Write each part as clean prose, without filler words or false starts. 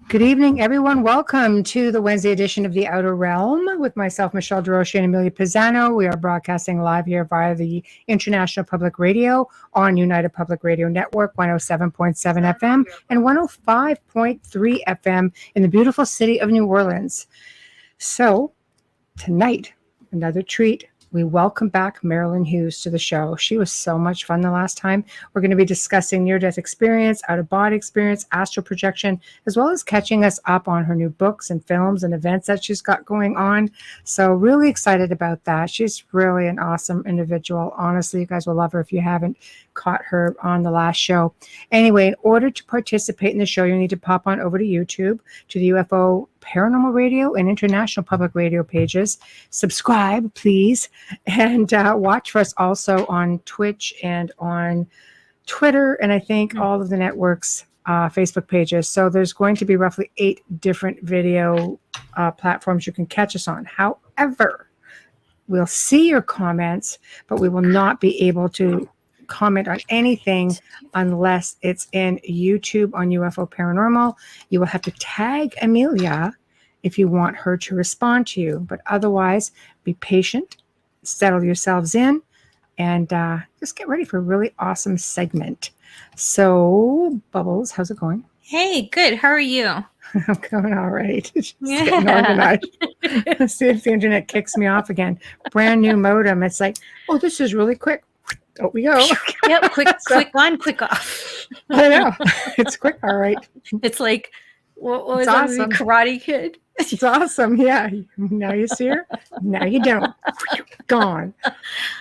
Good evening, everyone. Welcome to the Wednesday edition of The Outer Realm with myself, Michelle Desrochers and Amelia Pisano. We are broadcasting live here via the International Public Radio on United Public Radio Network, 107.7 FM and 105.3 FM in the beautiful city of New Orleans. So tonight, another treat. We welcome back Marilynn Hughes to the show. She was so much fun the last time. We're going to be discussing near-death experience, out-of-body experience, astral projection, as well as catching us up on her new books and films and events that she's got going on. So really excited about that. She's really an awesome individual. Honestly, you guys will love her if you haven't caught her on the last show. Anyway, in order to participate in the show, you need to pop on over to YouTube, to the UFO Paranormal Radio and International Public Radio pages. Subscribe, please, and watch for us also on Twitch and on Twitter, and I think all of the networks' Facebook pages. So there's going to be roughly 8 different video platforms you can catch us on. However, we'll see your comments, but we will not be able to comment on anything unless it's in YouTube on UFO Paranormal. You will have to tag Amelia if you want her to respond to you, but otherwise be patient, settle yourselves in, and just get ready for a really awesome segment. So Bubbles, how's it going? Hey, good. How are you? I'm going all right. Just getting organized. Let's see if the internet kicks me off again. Brand new modem. It's like, oh, this is really quick. Oh, we go. Yep, quick on, quick off. I know. It's quick, all right. It's like, what was awesome. That Karate Kid? It's awesome, yeah. Now you see her, now you don't. Gone.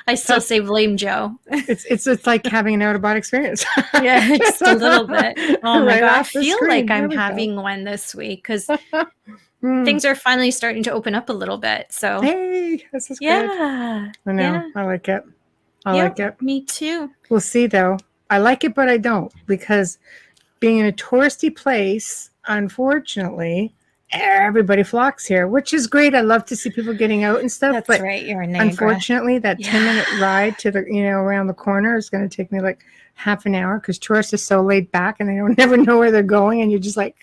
I still say blame Joe. It's like having an out-of-body experience. Yeah, just a little bit. Oh my Right God, I off the feel screen. like I'm There we having go. one this week because things are finally starting to open up a little bit. So Hey, this is good. yeah, I know. yeah. I like it. I Yep, like it. me too. We'll see, though. I like it, but I don't, because being in a touristy place, unfortunately, everybody flocks here, which is great. I love to see people getting out and stuff. That's but right. You're in Niagara. unfortunately, that 10-minute ride to the around the corner is going to take me like half an hour because tourists are so laid back and they don't never know where they're going, and you're just like,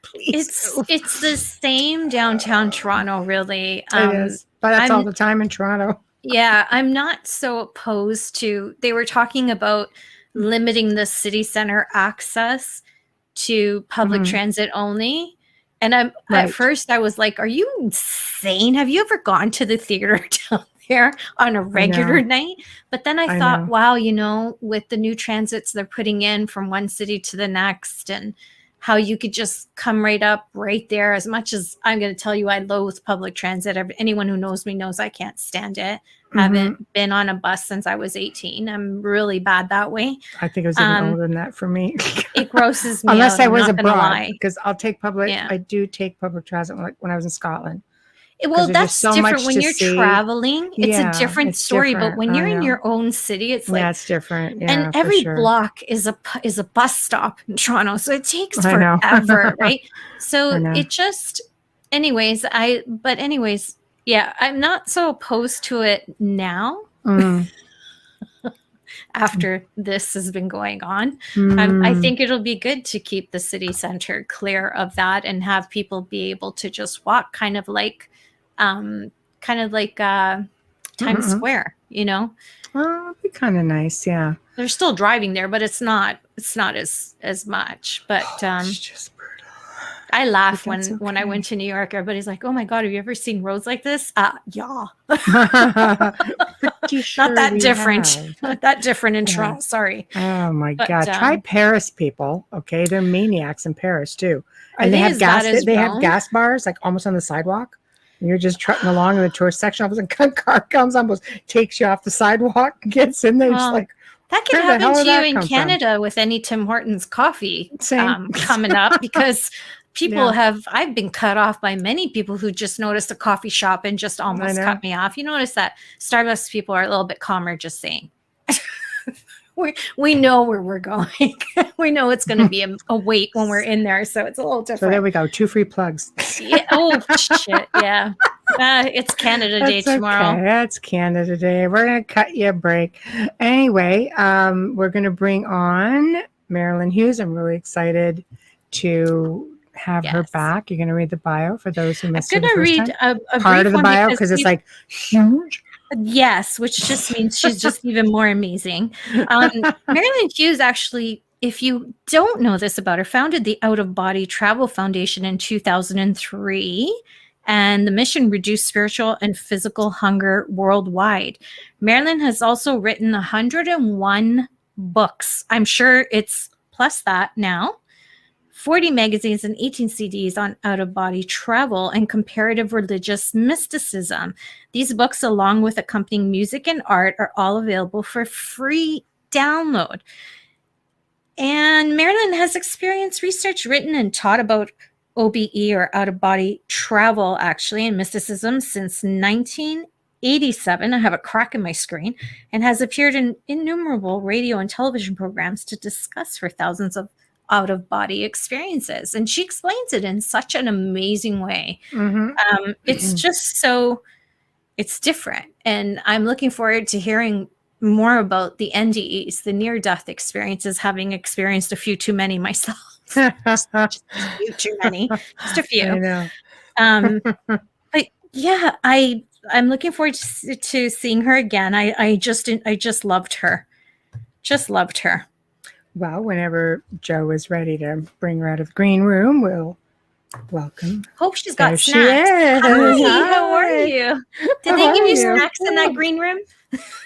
please. It's the same downtown Toronto, really. It is, but that's all I'm- the time in Toronto. Yeah, I'm not so opposed to, they were talking about limiting the city center access to public transit only. And at first I was like, are you insane? Have you ever gone to the theater down there on a regular night? But then I thought, wow, with the new transits they're putting in from one city to the next, and how you could just come right up right there. As much as I'm going to tell you, I loathe public transit. Anyone who knows me knows I can't stand it. Haven't been on a bus since I was 18. I'm really bad that way. I think it was even older than that for me. It grosses me Unless out, I was I'm not gonna abroad, lie. because I'll take public. Yeah. I do take public transit when I was in Scotland. Well, there's that's just so different much when to you're see. traveling. It's Yeah, a different it's story. different. But when I you're in know. your own city, it's like, it's different. Yeah, and for every sure. block is a bus stop in Toronto, so it takes I know. forever, right? So I know. it just, anyways, yeah, I'm not so opposed to it now. After this has been going on, I think it'll be good to keep the city center clear of that and have people be able to just walk, kind of like Times Square. Well, it'd be kind of nice. Yeah. They're still driving there, but it's not as much. But It's just brutal. I laugh But that's when I went to New York. Everybody's like, "Oh my God, have you ever seen roads like this?" Yeah. Pretty sure Not that we different. have. Not that different in Yeah. Toronto. Sorry. Oh my But, God! Try Paris, people. Okay, they're maniacs in Paris too. Are And they have as gas. bad as They have Rome? gas bars like almost on the sidewalk. And you're just trotting along in the tourist section. All of a sudden, a car comes, almost takes you off the sidewalk, gets in there, just Well, like. That can Where the hell happen did to you that in come from? Canada with any Tim Hortons coffee Same. coming up, because people Yeah. I've been cut off by many people who just noticed a coffee shop and just almost know. cut me off. You notice that Starbucks people are a little bit calmer, just saying. We know where we're going. We know it's going to be a wait when we're in there, so it's a little So different. there we go. 2 free plugs. Yeah. Oh shit! Yeah. It's Canada Day That's tomorrow. Okay. That's Canada Day. We're going to cut you a break. Anyway, we're going to bring on Marilynn Hughes. I'm really excited to have her back. You're going to read the bio for those who missed I'm it the going to first read time? a Part brief of the one bio because it's like huge. Yes, which just means she's just even more amazing. Marilynn Hughes, actually, if you don't know this about her, founded the Out of Body Travel Foundation in 2003, and the mission reduced spiritual and physical hunger worldwide. Marilynn has also written 101 books. I'm sure it's plus that now. 40 magazines and 18 CDs on out-of-body travel and comparative religious mysticism. These books, along with accompanying music and art, are all available for free download. And Marilynn has experienced, research, written, and taught about OBE, or out-of-body travel, actually, and mysticism since 1987. I have a crack in my screen, and has appeared in innumerable radio and television programs to discuss for thousands of out-of-body experiences. And she explains it in such an amazing way. It's just so, it's different. And I'm looking forward to hearing more about the NDEs, the near-death experiences, having experienced a few too many myself. just a few too many, just a few. I know. But yeah, I'm looking forward to seeing her again. I just loved her. Just loved her. Well, whenever Joe is ready to bring her out of the green room, we'll welcome. Hope she's got There snacks. She is. Hi, how are you? Did they give you snacks in that green room?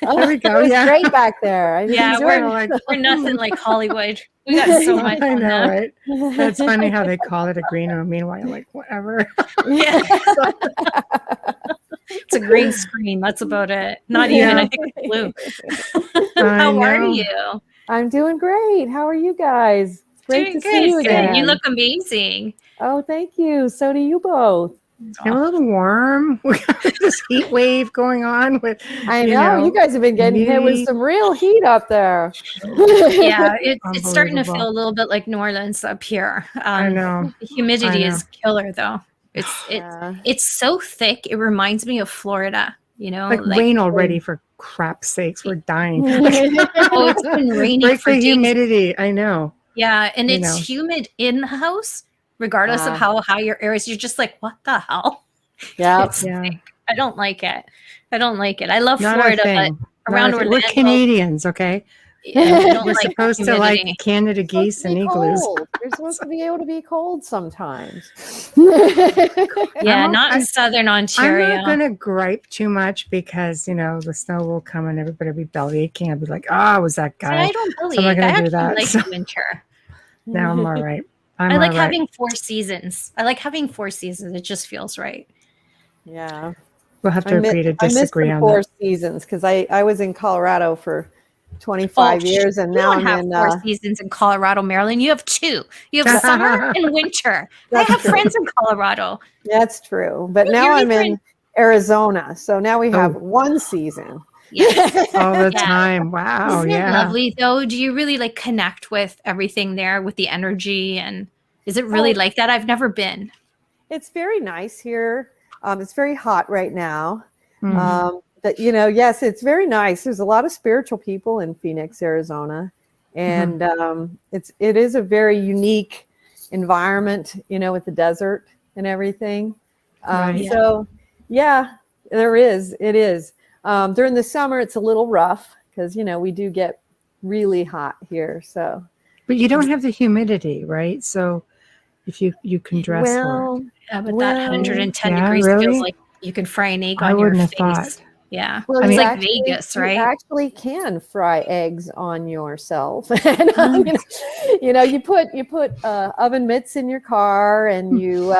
There we go. It was Yeah. great back there. Yeah, we're nothing like Hollywood. We got so much. I on know, that. right? That's funny how they call it a green room. Meanwhile, you're like, whatever. Yeah. It's a green screen. That's about it. Not even. I think it's blue. How are you? I'm doing great. How are you guys? Great to see you again. You look amazing. Oh, thank you. So do you both. It's a little warm. We got this heat wave going on with. I know you guys have been getting hit with some real heat up there. Yeah, it's starting to feel a little bit like New Orleans up here. I know. The humidity is killer, though. It's so thick. It reminds me of Florida. You know, like rain already, for crap's sakes. We're dying. Oh, it's been raining. Break for the days. Humidity. I know. Yeah, and it's humid in the house, regardless of how high your air is. You're just like, what the hell? Yeah. I don't like it. I love Not Florida, but around Orlando, we're Canadians, okay? Yeah, we're supposed to like Canada geese and igloos. You're supposed to be able to be cold sometimes. Yeah, not in Southern Ontario. I'm not going to gripe too much because, you know, the snow will come and everybody will be belly aching. I'll be like, oh, was that guy? I don't believe so I'm not I do that. like winter. No, I'm all right. I like having 4 seasons. It just feels right. Yeah. We'll have to agree to disagree on 4 that. seasons because I was in Colorado for 25 years, and now I'm in 4 seasons in Colorado, Maryland. You have 2. You have summer and winter. I have friends in Colorado. That's true, but now I'm in Arizona, so now we have 1 season. Yes. All the time. Wow. Isn't it lovely though? Do you really like connect with everything there, with the energy, and is it really like that? I've never been. It's very nice here. It's very hot right now. Mm-hmm. But you know, yes, it's very nice. There's a lot of spiritual people in Phoenix, Arizona, and it is a very unique environment, you know, with the desert and everything. So yeah, there is. It is. During the summer, it's a little rough because, you know, we do get really hot here. So, but you don't have the humidity, right? So if you can dress for it. Yeah, but that 110 degrees feels like you can fry an egg on your face. Thought. Yeah. Well, it's like Vegas, right? You actually can fry eggs on yourself. And, you know, you put oven mitts in your car, and you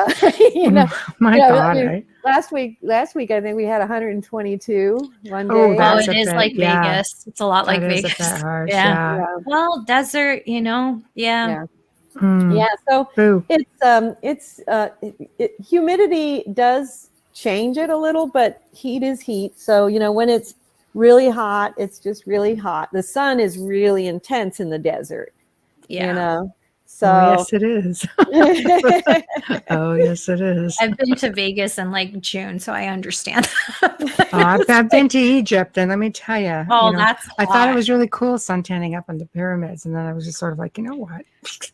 you know. My God! Right? Last week I think we had 122 one day. Oh, it is like Vegas. It's a lot like Vegas. Harsh, yeah. Well, desert, you know. Yeah. So it's humidity does change it a little, but heat is heat. So, you know, when it's really hot, it's just really hot. The sun is really intense in the desert. You know, So Oh, yes, it is. Oh, yes, it is. I've been to Vegas in like June, so I understand. I've been to Egypt, and let me tell you, Oh, that's I thought it hot. was really cool suntanning up on the pyramids, and then I was just sort of like, you know what?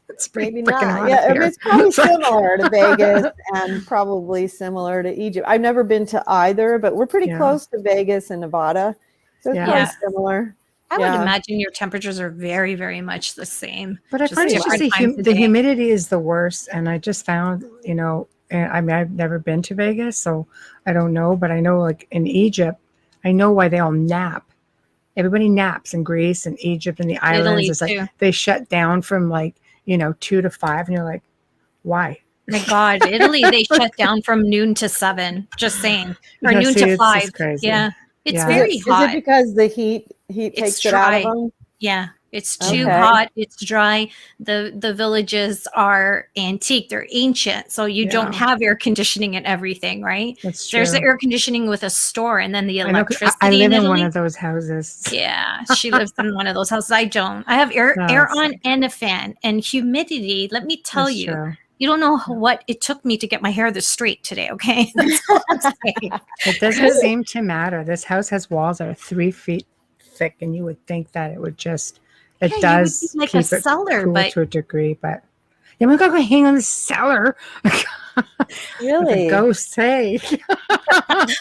It's pretty maybe freaking not. hot Yeah, up I mean, here. it's probably It's like- similar to Vegas and probably similar to Egypt. I've never been to either, but we're pretty Yeah. close to Vegas and Nevada, so it's Yeah. probably Yeah. similar. I would Yeah. imagine your temperatures are very, very much the same. But I've heard it's just different times of the day. humidity is the worst, and I just found, and I mean, I've never been to Vegas, so I don't know, but I know like in Egypt, I know why they all nap. Everybody naps in Greece and Egypt and the islands. Italy It's like too. they shut down from like 2 to 5, and you're like, why? My God, Italy, they shut down from noon to 7, just saying. Or Yeah, noon see, to it's 5. just crazy. Yeah. It's Yeah. very Is hot. it because the heat It's takes it out of dry. them? Yeah. It's too Okay. hot. It's dry. The villages are antique. They're ancient. So you don't Yeah. have air conditioning and everything, right? That's There's the true. air conditioning with a store and then the I know 'cause electricity I live in in one Italy. of those houses. Yeah, she lives in one of those houses. I don't. I have air That's on and a fan and humidity. Let me tell That's you, true. you don't know what it took me to get my hair this straight today. Okay, that's all I'm saying. It doesn't seem to matter. This house has walls that are 3 feet thick, and you would think that it would just, it Yeah, you would does think like a keep it cellar, cool but to a degree, but yeah, we're gonna go hang on the cellar. Really? The ghosts say.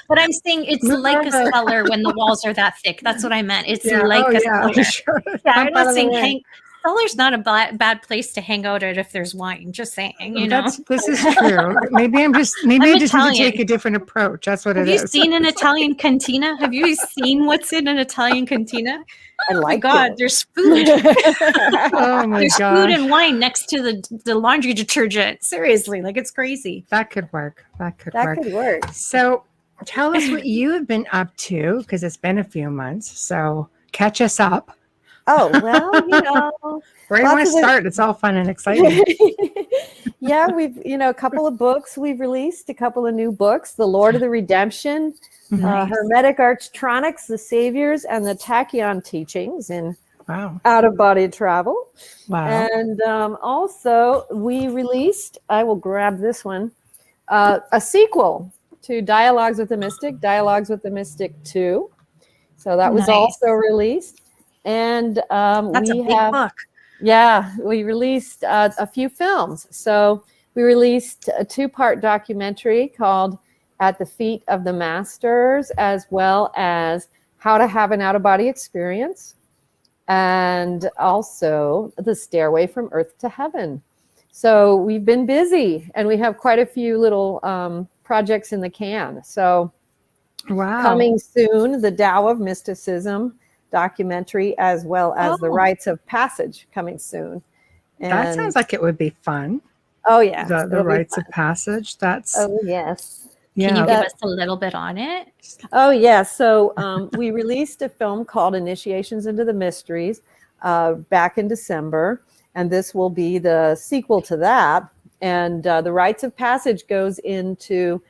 but I'm saying it's No, like a no. cellar when the walls are that thick. That's what I meant. It's Yeah, like a yeah, cellar. sure. Yeah, Pump I'm out not of the saying way. cellar's not a bad place to hang out at if there's wine. Just saying, you know. This is true. Maybe I'm I just need to Italian. take a different approach. That's what Have it you is. seen an Italian cantina? Have you seen what's in an Italian cantina? I Oh my like God, it. there's food. Oh my There's food gosh. and wine next to the laundry detergent. Seriously, like it's crazy. That could work. That could That work. could work. So tell us what you have been up to, because it's been a few months. So catch us up. Oh, well, Where do you lots want to of it- start? It's all fun and exciting. yeah, we've, a couple of books we've released, a couple of new books, The Lord of the Redemption, Nice. Hermetic Archtronics, The Saviors, and the Tachyon Teachings in Wow. Out-of-Body Travel. Wow. And also we released, I will grab this one, a sequel to Dialogues with the Mystic, Dialogues with the Mystic 2. So that was Nice. also released. And That's a big book. yeah, we released a few films. So we released a 2-part documentary called At the Feet of the Masters, as well as How to Have an Out-of-Body Experience, and also The Stairway from Earth to Heaven. So we've been busy, and we have quite a few little projects in the can. So Wow. coming soon, the Tao of Mysticism documentary, as well as the Oh. Rites of Passage coming soon. That And- sounds like it would be fun. oh yeah, The it'll be rites fun. of passage. That's Oh yes. Can you yeah. give us a little bit on it? Oh yeah. So we released a film called Initiations into the Mysteries back in December, and this will be the sequel to that. And the Rites of Passage goes into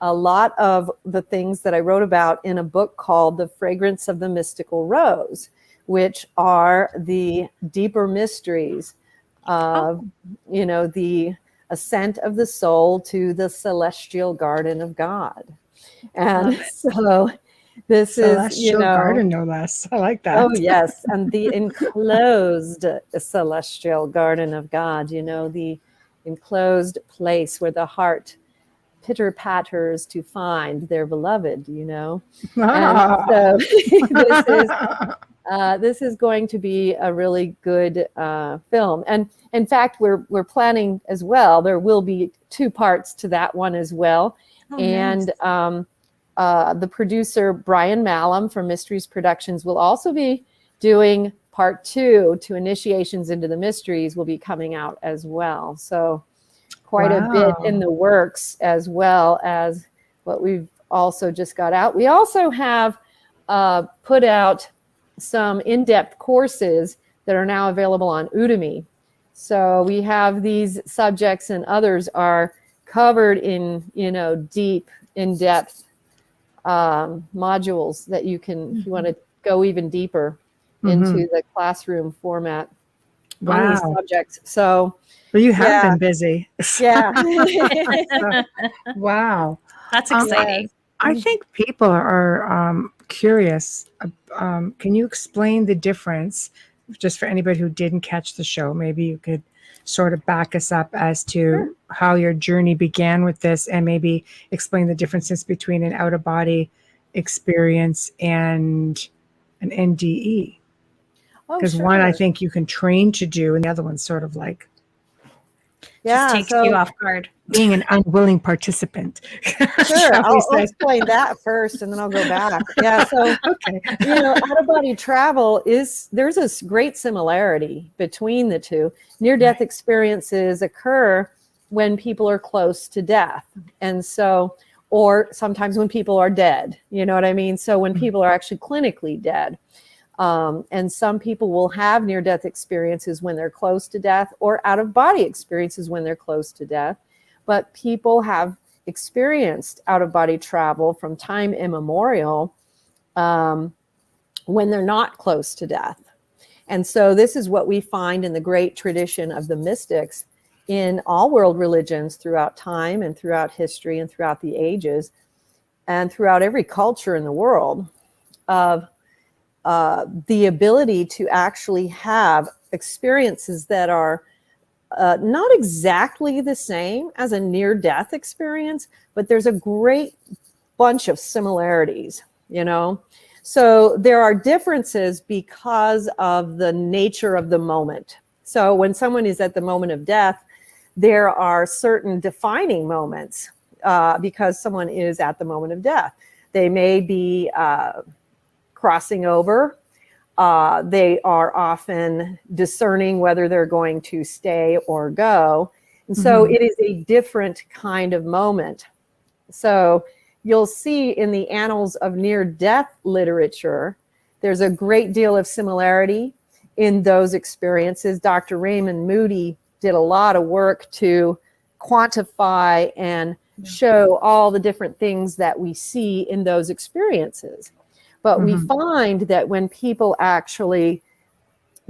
a lot of the things that I wrote about in a book called The Fragrance of the Mystical Rose, which are the deeper mysteries of, the ascent of the soul to the celestial garden of God. And so this Celestial is, garden, no less. I like that. oh yes, and the enclosed celestial garden of God, the enclosed place where the heart pitter patters to find their beloved, And so this is going to be a really good film. And in fact, we're planning as well. There will be 2 parts to that one as well. Oh, And the producer, Brian Malum from Mysteries Productions, will also be doing part 2 to Initiations into the Mysteries will be coming out as well. So quite a bit in the works, as well as what we've also just got out. We also have put out some in-depth courses that are now available on Udemy. So we have these subjects, and others are covered in, deep, in-depth modules that you can, if you want to go even deeper into the classroom format. on these Wow. subjects. So, Well, you have yeah. been busy. Yeah. Wow. That's exciting. I think people are curious. Can you explain the difference, just for anybody who didn't catch the show? Maybe you could sort of back us up as to how your journey began with this, and maybe explain the differences between an out-of-body experience and an NDE. Because one, I think you can train to do, and the other one's sort of like Just takes you off guard. being an unwilling participant. Sure, I'll explain that first, and then I'll go back. Yeah, so Okay. out-of-body travel there's a great similarity between the two. Near-death experiences occur when people are close to death, and so, or sometimes when people are dead. You know what I mean? So when people are actually clinically dead. And some people will have near-death experiences when they're close to death, or out-of-body experiences when they're close to death. But people have experienced out-of-body travel from time immemorial when they're not close to death. And so this is what we find in the great tradition of the mystics in all world religions throughout time and throughout history and throughout the ages and throughout every culture in the world, of the ability to actually have experiences that are not exactly the same as a near-death experience, but there's a great bunch of similarities, So there are differences because of the nature of the moment. So when someone is at the moment of death, there are certain defining moments because someone is at the moment of death. They may be crossing over. They are often discerning whether they're going to stay or go. And so it is a different kind of moment. So you'll see in the annals of near-death literature, there's a great deal of similarity in those experiences. Dr. Raymond Moody did a lot of work to quantify and show all the different things that we see in those experiences. But we find that when people actually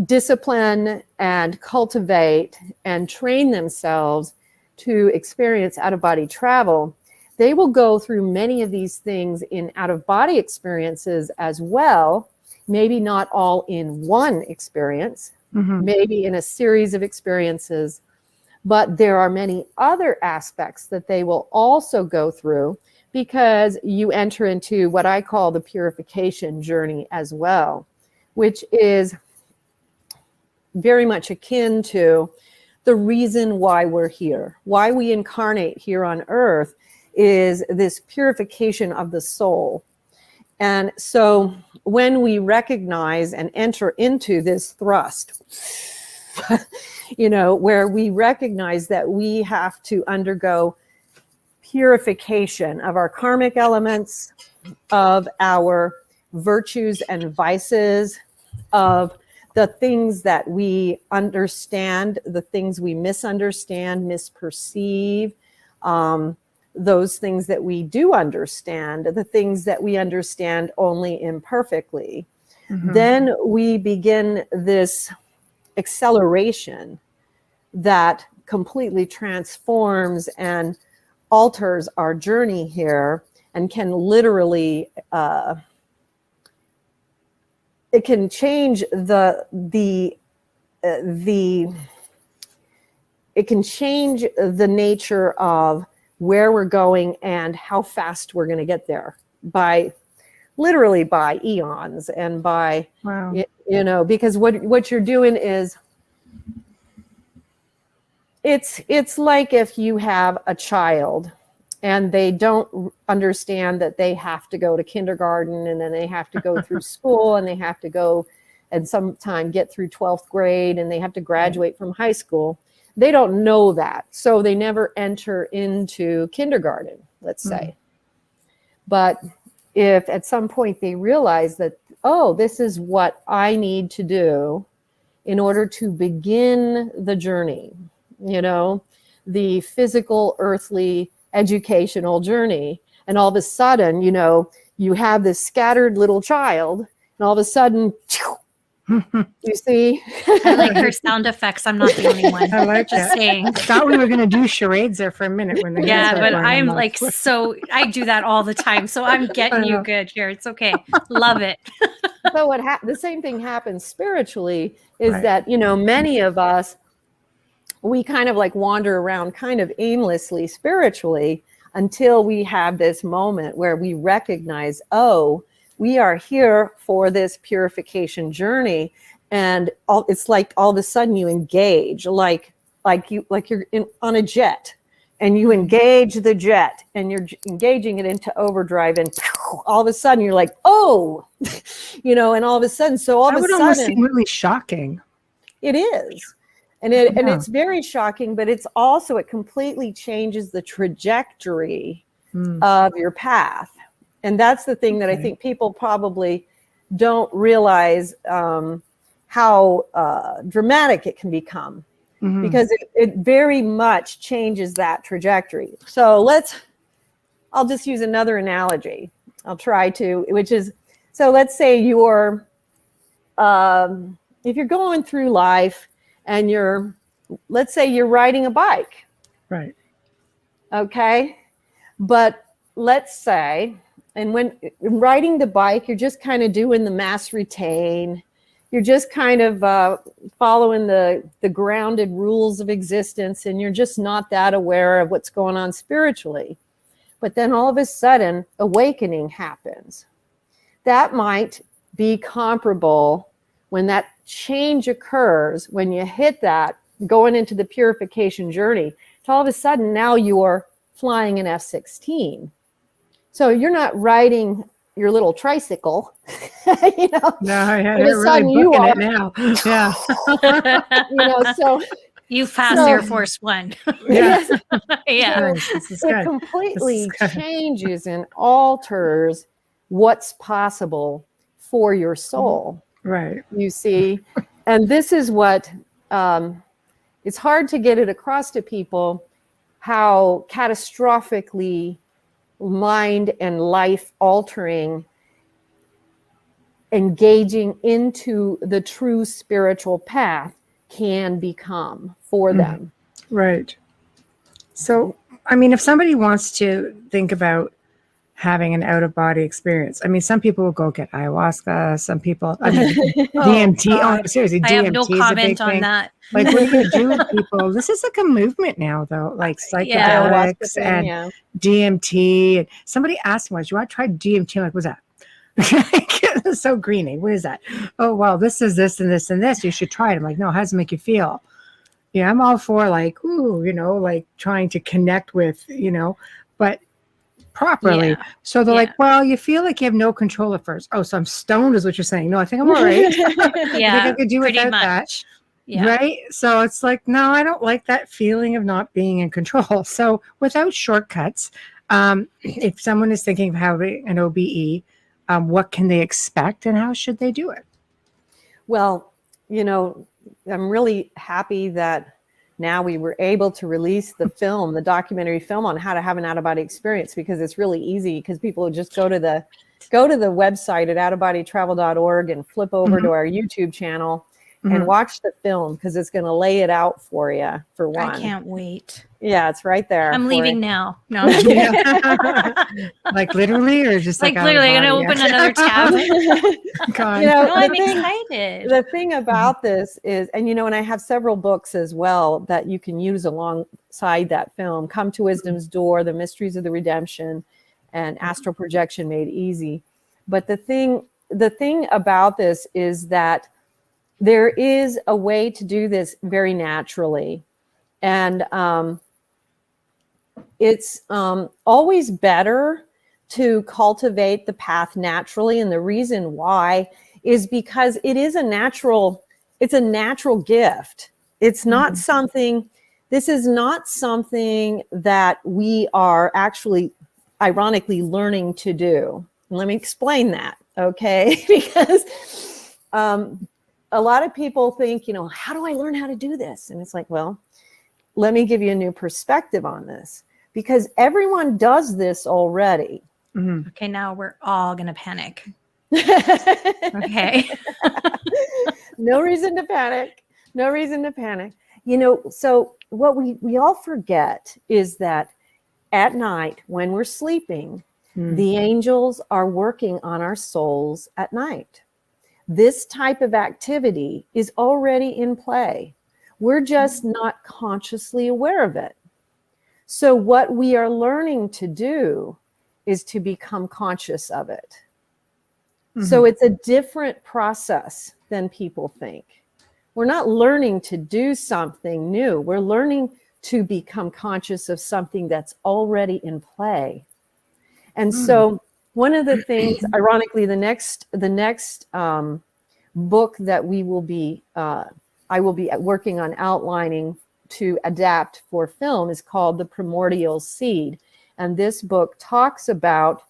discipline and cultivate and train themselves to experience out-of-body travel, they will go through many of these things in out-of-body experiences as well, maybe not all in one experience, maybe in a series of experiences, but there are many other aspects that they will also go through, because you enter into what I call the purification journey as well, which is very much akin to the reason why we're here. Why we incarnate here on earth is this purification of the soul. And so when we recognize and enter into this thrust, where we recognize that we have to undergo purification of our karmic elements, of our virtues and vices, of the things that we understand, the things we misunderstand, misperceive, those things that we do understand, the things that we understand only imperfectly. Then we begin this acceleration that completely transforms and alters our journey here, and can literally it can change it can change the nature of where we're going and how fast we're going to get there, by literally by eons and by because what you're doing is, it's like if you have a child and they don't understand that they have to go to kindergarten, and then they have to go through school, and they have to go and sometime get through 12th grade, and they have to graduate from high school. They don't know that. So they never enter into kindergarten, let's say. But if at some point they realize that, oh, this is what I need to do in order to begin the journey, the physical, earthly, educational journey. And all of a sudden, you have this scattered little child, and all of a sudden, You see? I like her sound effects. I'm not the only one. I like Just that. saying. I thought we were going to do charades there for a minute when the Yeah, hands were but going. I'm like, like, so I do that all the time. So I'm getting you good here. It's okay. Love it. So the same thing happens spiritually is Right. that, many of us, we kind of like wander around kind of aimlessly spiritually until we have this moment where we recognize, oh, we are here for this purification journey. And it's like all of a sudden you engage like you're on a jet, and you engage the jet and you're engaging it into overdrive, and all of a sudden you're like, oh, and all of a sudden, so all that of a would sudden almost seem really shocking. it is. And it's very shocking, but it completely changes the trajectory of your path. And that's the thing that I think people probably don't realize, how dramatic it can become, because it very much changes that trajectory. So I'll just use another analogy. I'll try to, which is, so let's say if you're going through life and let's say you're riding a bike. Right. Okay. But let's say, and when riding the bike, you're just kind of doing the mass retain. You're just kind of following the grounded rules of existence, and you're just not that aware of what's going on spiritually. But then all of a sudden, awakening happens. That might be comparable when that change occurs, when you hit that, going into the purification journey, to all of a sudden now you're flying an F-16. So you're not riding your little tricycle, No, they're really booking it now. Yeah. So you passed Air Force One. Yeah. Yeah. It completely changes and alters what's possible for your soul. Right. You see, and this is what it's hard to get it across to people, how catastrophically mind and life altering engaging into the true spiritual path can become for them. Right. So, I mean, if somebody wants to think about having an out-of-body experience, I mean, some people will go get ayahuasca, some people, DMT. Oh, seriously, I DMT have no comment on that. Like, what are you going to do with people? This is like a movement now, though, like psychedelics and DMT. And somebody asked me once, you want to try DMT? I'm like, what's that? It's so greeny. What is that? Oh, well, this is this and this and this. You should try it. I'm like, no, how does it make you feel? Yeah, I'm all for like, like trying to connect with, but properly. Yeah. So they're like, well, you feel like you have no control at first. Oh, so I'm stoned is what you're saying. No, I think I'm all right. Yeah, I think I could do without that. Yeah. Right. So it's like, no, I don't like that feeling of not being in control. So without shortcuts, if someone is thinking of having an OBE, what can they expect and how should they do it? Well, I'm really happy that now we were able to release the documentary film on how to have an out-of-body experience, because it's really easy, because people just go to the website at outofbodytravel.org and flip over to our YouTube channel and watch the film, because it's going to lay it out for you, for one. I can't wait. Yeah, it's right there. I'm leaving now. No. Like literally, or just like literally going to open another tab. I'm excited. The thing about this is, and and I have several books as well that you can use alongside that film: Come to Wisdom's Door, The Mysteries of the Redemption, and Astral Projection Made Easy. But the thing about this is that there is a way to do this very naturally. And it's always better to cultivate the path naturally. And the reason why is because it's a natural gift. It's not this is not something that we are actually ironically learning to do. And let me explain that, okay? Because a lot of people think, how do I learn how to do this? And it's like, well, let me give you a new perspective on this, because everyone does this already. Okay, now we're all going to panic. Okay. No reason to panic. No reason to panic. So what we all forget is that at night when we're sleeping, the angels are working on our souls at night. This type of activity is already in play. We're just not consciously aware of it. So what we are learning to do is to become conscious of it. So it's a different process than people think. We're not learning to do something new. We're learning to become conscious of something that's already in play. And so one of the things, ironically, the next book that I will be working on outlining to adapt for film is called The Primordial Seed. And this book talks about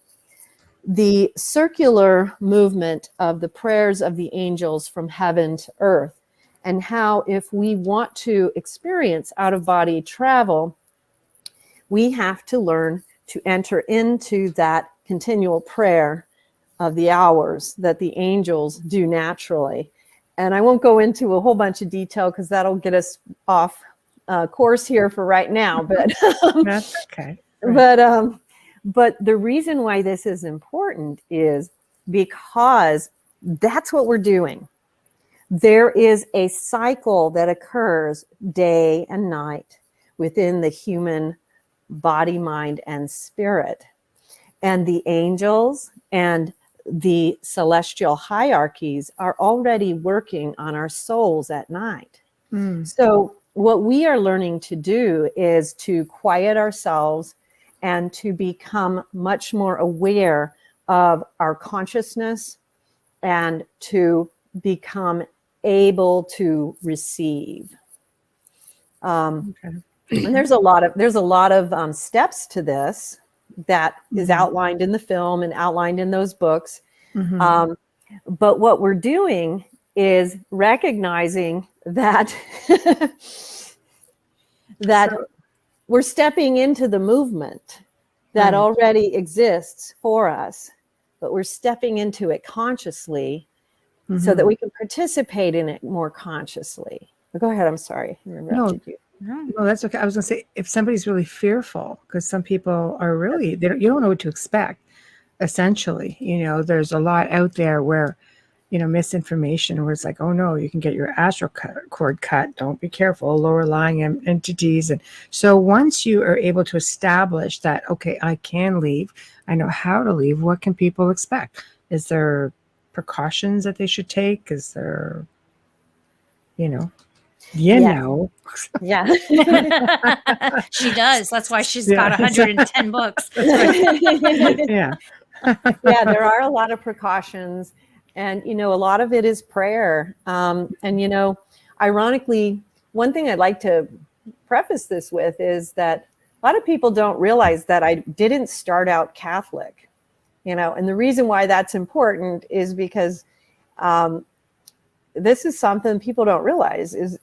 the circular movement of the prayers of the angels from heaven to earth, and how if we want to experience out-of-body travel, we have to learn to enter into that continual prayer of the hours that the angels do naturally. And I won't go into a whole bunch of detail because that'll get us off course here for right now. But that's okay. Right. But the reason why this is important is because that's what we're doing. There is a cycle that occurs day and night within the human body, mind, and spirit. And the angels and the celestial hierarchies are already working on our souls at night. So what we are learning to do is to quiet ourselves and to become much more aware of our consciousness and to become able to receive. And there's a lot of steps to this that is outlined in the film and outlined in those books. But what we're doing is recognizing that we're stepping into the movement that already exists for us, but we're stepping into it consciously so that we can participate in it more consciously. But go ahead. I'm sorry. I interrupted you. No, that's okay. I was going to say, if somebody's really fearful, because some people are really, you don't know what to expect, essentially. There's a lot out there where, misinformation, where it's like, oh no, you can get your astral cord cut. Don't be careful, lower lying entities. And so once you are able to establish that, okay, I can leave, I know how to leave, what can people expect? Is there precautions that they should take? Is there, Yeah. She does. That's why she's got 110 books. Yeah. There are a lot of precautions, and a lot of it is prayer. And ironically, one thing I'd like to preface this with is that a lot of people don't realize that I didn't start out Catholic, and the reason why that's important is because this is something people don't realize is,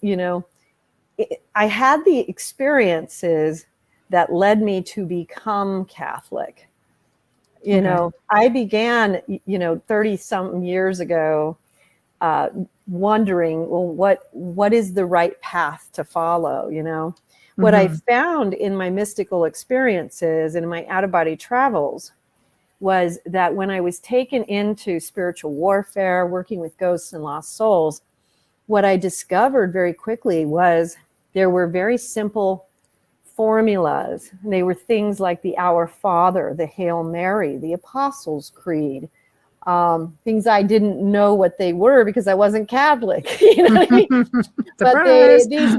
I had the experiences that led me to become Catholic. I began, 30 something years ago, wondering, well, what is the right path to follow? What I found in my mystical experiences and in my out-of-body travels was that when I was taken into spiritual warfare, working with ghosts and lost souls, what I discovered very quickly was there were very simple formulas. They were things like the Our Father, the Hail Mary, the Apostles' Creed, things I didn't know what they were because I wasn't Catholic. You know what I mean? But these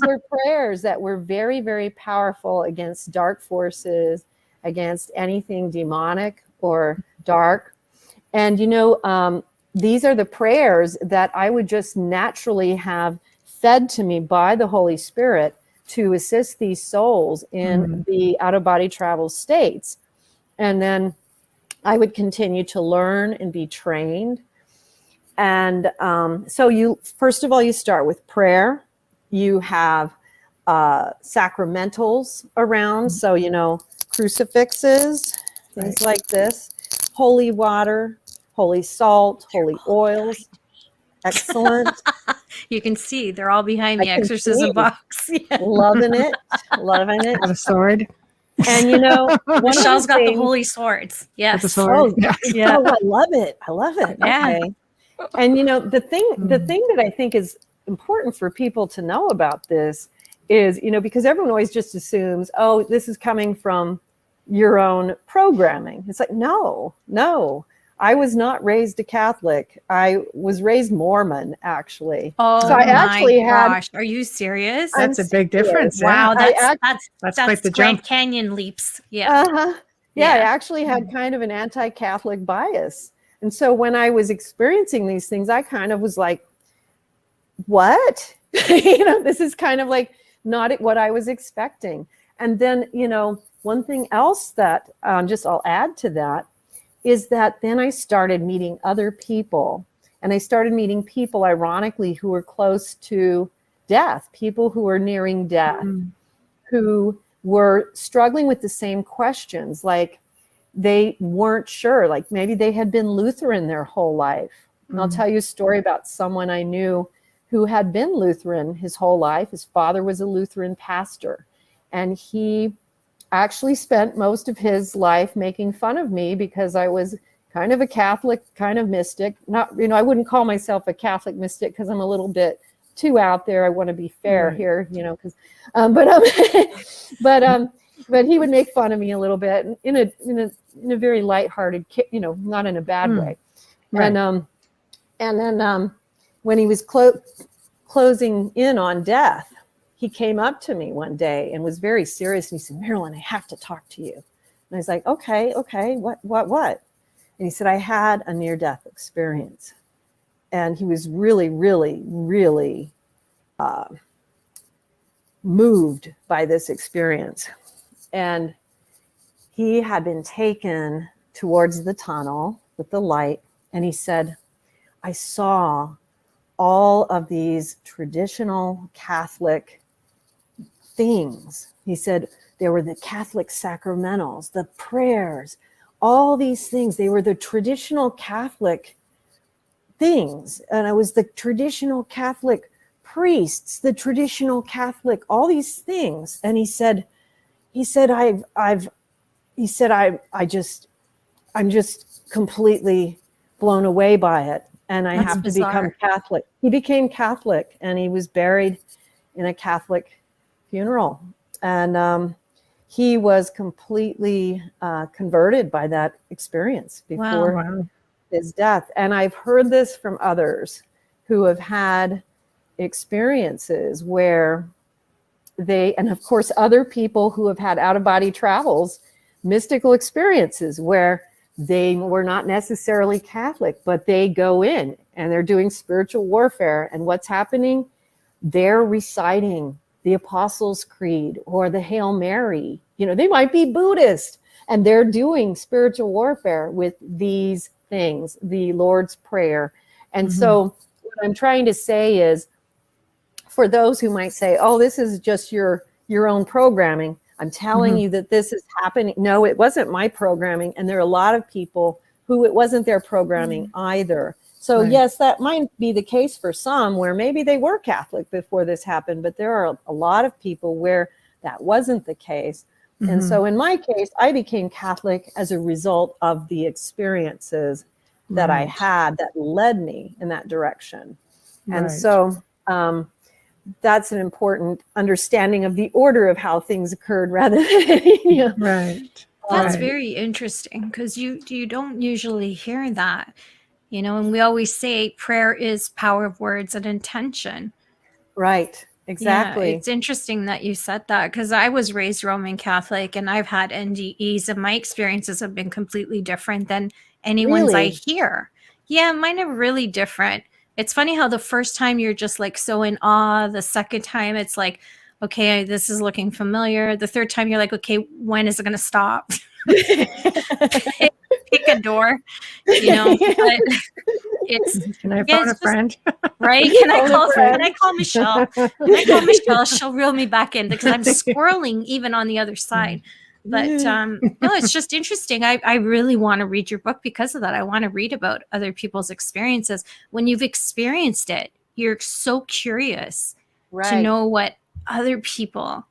were prayers that were very, very powerful against dark forces, against anything demonic or dark. And, these are the prayers that I would just naturally have fed to me by the Holy Spirit to assist these souls in the out-of-body travel states. And then I would continue to learn and be trained. And so first of all, you start with prayer. You have sacramentals around. So, crucifixes, things like this, holy water, holy salt, holy oils. Excellent. You can see they're all behind I me. can Exorcism see. box. Yeah. Loving it. Loving it. Have a sword. And you know, one of Michelle's the got the things, holy swords. With the Yes. sword. oh, Yeah. Yeah. oh, I love it. I love it. Yeah. Okay. And you know, the thing that I think is important for people to know about this is, you know, because everyone always just assumes, oh, this is coming from your own programming. It's like, no. I was not raised a Catholic. I was raised Mormon, actually. Oh So I my actually had, gosh. Are you serious? That's a big serious. difference. Wow. Yeah. That's quite the Grand jump. Canyon leaps. Yeah. Uh-huh. Yeah, I Yeah. actually had kind of an anti-Catholic bias. And so when I was experiencing these things, I kind of was like, what? You know, this is kind of like not what I was expecting. And then, you know, one thing else that just I'll add to that is that then I started meeting other people. And I started meeting people, ironically, who were close to death, people who were nearing death, who were struggling with the same questions. Like they weren't sure, like maybe they had been Lutheran their whole life. And I'll tell you a story about someone I knew who had been Lutheran his whole life. His father was a Lutheran pastor. And he actually spent most of his life making fun of me because I was kind of a Catholic, kind of mystic. Not, you know, I wouldn't call myself a Catholic mystic because I'm a little bit too out there. I want to be fair here, you know, because, but he would make fun of me a little bit in a very lighthearted, you know, not in a bad way. Right. And then when he was closing in on death, he came up to me one day and was very serious. And he said, Marilynn, I have to talk to you. And I was like, okay, what? And he said, I had a near-death experience. And he was really, really, really moved by this experience. And he had been taken towards the tunnel with the light. And he said, I saw all of these traditional Catholic things. He said there were the Catholic sacramentals, the prayers, all these things. They were the traditional Catholic things. And I was the traditional Catholic priests, the traditional Catholic, all these things. And he said, I'm just completely blown away by it. And I have to become Catholic. He became Catholic and he was buried in a Catholic funeral. And he was completely converted by that experience before his death. And I've heard this from others who have had experiences where and of course, other people who have had out-of-body travels, mystical experiences where they were not necessarily Catholic, but they go in and they're doing spiritual warfare. And what's happening? They're reciting the Apostles' Creed or the Hail Mary. You know, they might be Buddhist and they're doing spiritual warfare with these things, the Lord's Prayer. And so what I'm trying to say is, for those who might say, oh, this is just your own programming, I'm telling you that this is happening. No, it wasn't my programming. And there are a lot of people who it wasn't their programming either. So yes, that might be the case for some where maybe they were Catholic before this happened, but there are a lot of people where that wasn't the case. And so in my case, I became Catholic as a result of the experiences that I had that led me in that direction. And so that's an important understanding of the order of how things occurred rather than, That's very interesting because you don't usually hear that, you know, and we always say prayer is power of words and intention. Right. Exactly. Yeah, it's interesting that you said that because I was raised Roman Catholic and I've had NDEs and my experiences have been completely different than anyone's I hear. Yeah, mine are really different. It's funny how the first time you're just like so in awe. The second time it's like, okay, this is looking familiar. The third time you're like, okay, when is it going to stop? Pick a door, you know. But Can I phone a friend? Right? Can I call Michelle? Can I call Michelle? She'll reel me back in because I'm squirreling even on the other side. But no, it's just interesting. I really want to read your book because of that. I want to read about other people's experiences. When you've experienced it, you're so curious to know what other people,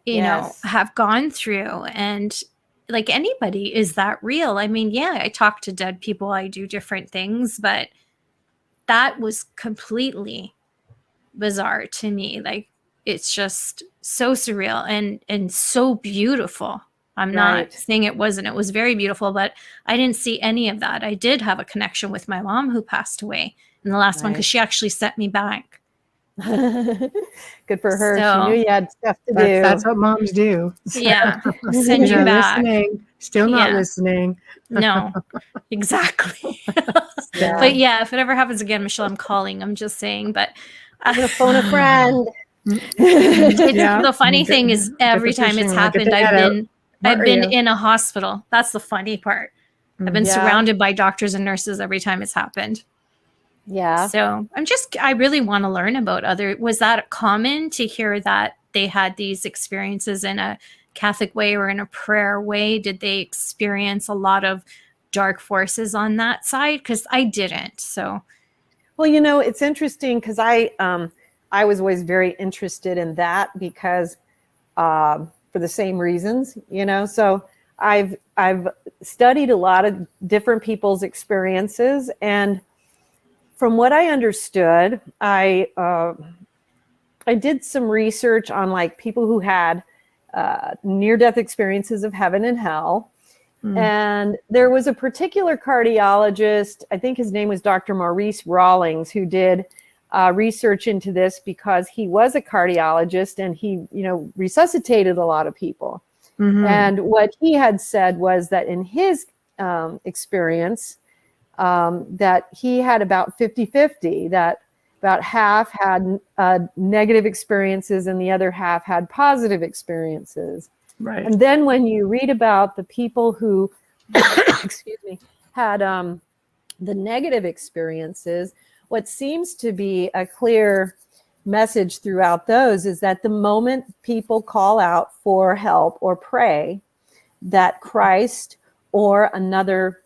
you know, have gone through. And like anybody, is that real? I mean, yeah, I talk to dead people, I do different things, but that was completely bizarre to me. Like, it's just so surreal and so beautiful. I'm not saying it wasn't. It was very beautiful, but I didn't see any of that. I did have a connection with my mom who passed away in the last one because she actually sent me back. Good for her. So, she knew you had stuff to do. That's what moms do. Yeah, send you back. Listening, still not listening. No, exactly. But yeah, if it ever happens again, Michelle, I'm calling. I'm just saying. But I'm gonna phone a friend. The funny thing is, every time it's happened, I've been in a hospital. That's the funny part. I've been surrounded by doctors and nurses every time it's happened. Yeah. So I really want to learn about was that common to hear that they had these experiences in a Catholic way or in a prayer way? Did they experience a lot of dark forces on that side? Because I didn't. So, well, you know, it's interesting because I was always very interested in that because for the same reasons, you know. So I've studied a lot of different people's experiences, and from what I understood, I did some research on like people who had near-death experiences of heaven and hell. And there was a particular cardiologist, I think his name was Dr. Maurice Rawlings, who did research into this because he was a cardiologist and he, you know, resuscitated a lot of people. And what he had said was that in his experience, that he had about 50-50, that about half had negative experiences and the other half had positive experiences. Right. And then when you read about the people who, excuse me, had the negative experiences, what seems to be a clear message throughout those is that the moment people call out for help or pray, that Christ or another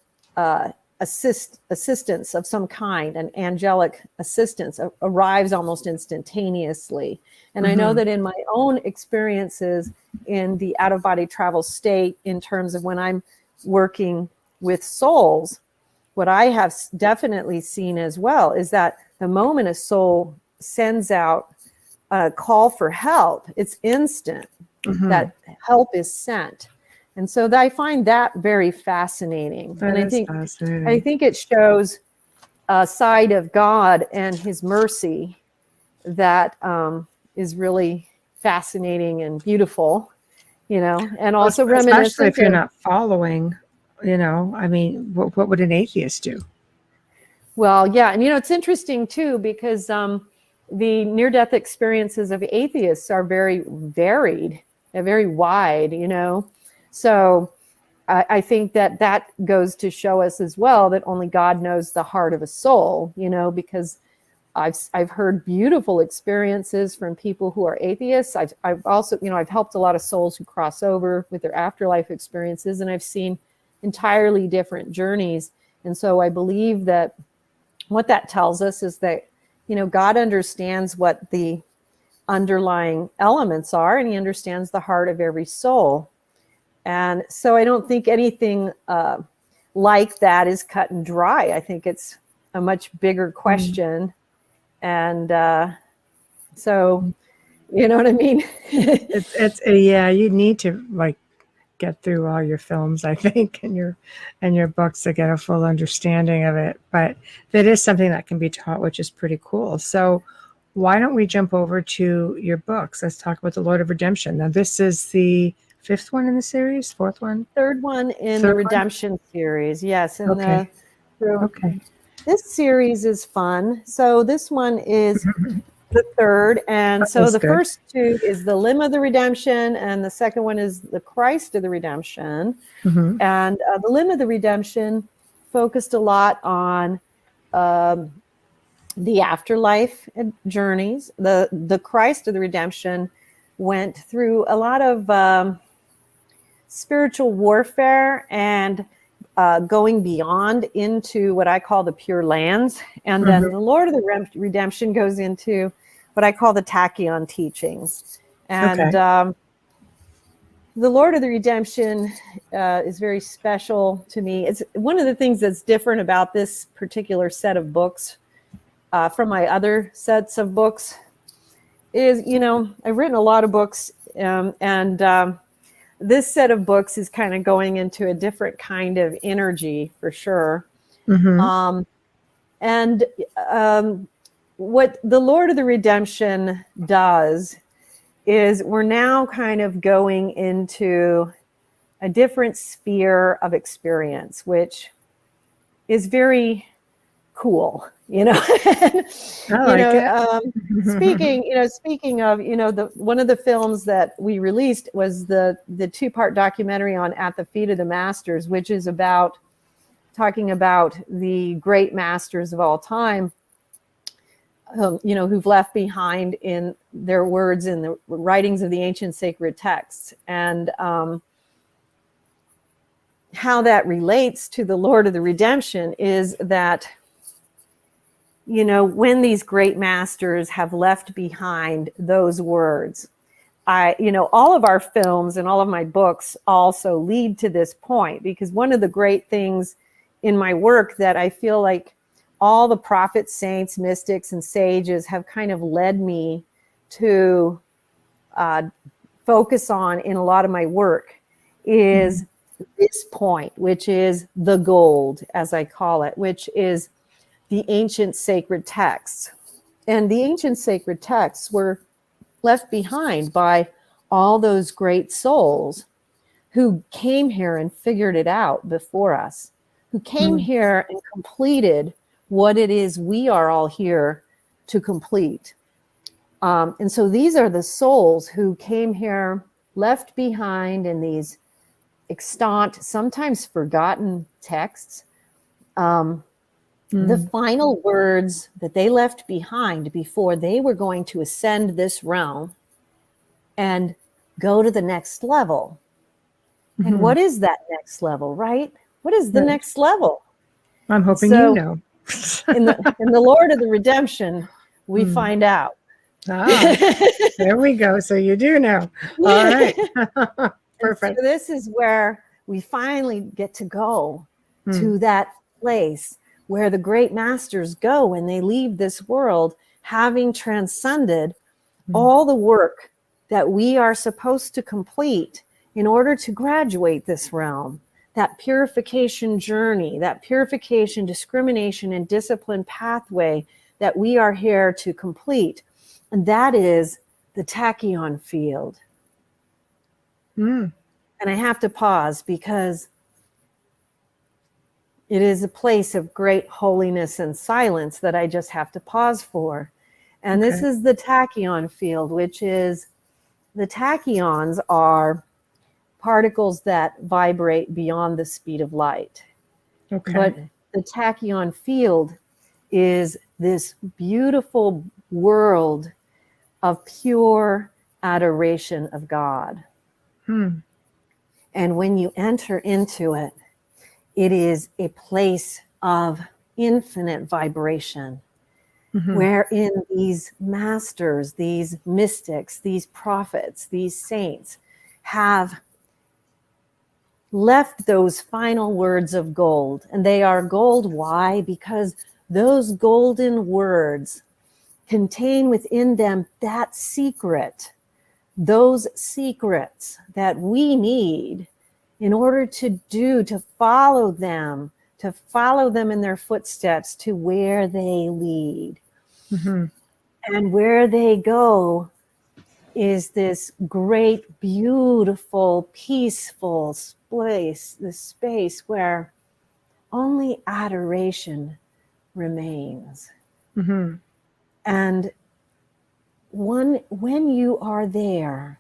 assistance of some kind, an angelic assistance, arrives almost instantaneously. And I know that in my own experiences in the out-of-body travel state, in terms of when I'm working with souls, what I have definitely seen as well is that the moment a soul sends out a call for help, it's instant. That help is sent. And so I find that very fascinating. That and is fascinating. I think it shows a side of God and his mercy that is really fascinating and beautiful, you know, and also reminiscent. Especially if you're not following, you know, I mean, what would an atheist do? Well, yeah. And, you know, it's interesting too, because the near-death experiences of atheists are very varied. They're very wide, you know. So I think that goes to show us as well that only God knows the heart of a soul, you know, because I've heard beautiful experiences from people who are atheists. I've also, you know, I've helped a lot of souls who cross over with their afterlife experiences, and I've seen entirely different journeys. And so I believe that what that tells us is that, you know, God understands what the underlying elements are, and he understands the heart of every soul. And so I don't think anything like that is cut and dry. I think it's a much bigger question. And so, you know what I mean? it's yeah, you need to like get through all your films, I think, and your books to get a full understanding of it. But that is something that can be taught, which is pretty cool. So why don't we jump over to your books? Let's talk about the Lord of Redemption. Now, this is the fifth one in the series, fourth one? Third one in the Redemption series, yes. And okay. This series is fun. So this one is the third. And so the first two is the Limb of the Redemption, and the second one is the Christ of the Redemption. And the Limb of the Redemption focused a lot on the afterlife journeys. The Christ of the Redemption went through a lot of spiritual warfare and going beyond into what I call the pure lands. And then the Lord of the Redemption goes into what I call the tachyon teachings. And the Lord of the Redemption is very special to me. It's one of the things that's different about this particular set of books from my other sets of books is, you know, I've written a lot of books, and this set of books is kind of going into a different kind of energy for sure. And what the Lord of the Redemption does is we're now kind of going into a different sphere of experience, which is very cool, you know. Speaking of, you know, the one of the films that we released was the two-part documentary on At the Feet of the Masters, which is about talking about the great masters of all time, you know, who've left behind in their words in the writings of the ancient sacred texts, and how that relates to the Lord of the Redemption is that, you know, when these great masters have left behind those words, you know, all of our films and all of my books also lead to this point, because one of the great things in my work that I feel like all the prophets, saints, mystics, and sages have kind of led me to focus on in a lot of my work is this point, which is the gold, as I call it, which is the ancient sacred texts. And the ancient sacred texts were left behind by all those great souls who came here and figured it out before us, who came here and completed what it is we are all here to complete. And so these are the souls who came here, left behind in these extant, sometimes forgotten texts, the final words that they left behind before they were going to ascend this realm and go to the next level. And what is that next level, right? What is the next level? I'm hoping you know. in the Lord of the Redemption, we find out. There we go. So you do know. All right. Perfect. So this is where we finally get to go to that place where the great masters go when they leave this world, having transcended all the work that we are supposed to complete in order to graduate this realm. That purification journey, that purification, discrimination, and discipline pathway that we are here to complete. And that is the tachyon field. And I have to pause because it is a place of great holiness and silence that I just have to pause for. And this is the tachyon field, which is, the tachyons are particles that vibrate beyond the speed of light. But the tachyon field is this beautiful world of pure adoration of God. And when you enter into it, it is a place of infinite vibration, wherein these masters, these mystics, these prophets, these saints have left those final words of gold. And they are gold. Why? Because those golden words contain within them that secret, those secrets that we need in order to follow them in their footsteps to where they lead. And where they go is this great, beautiful, peaceful place, this space where only adoration remains. And when you are there,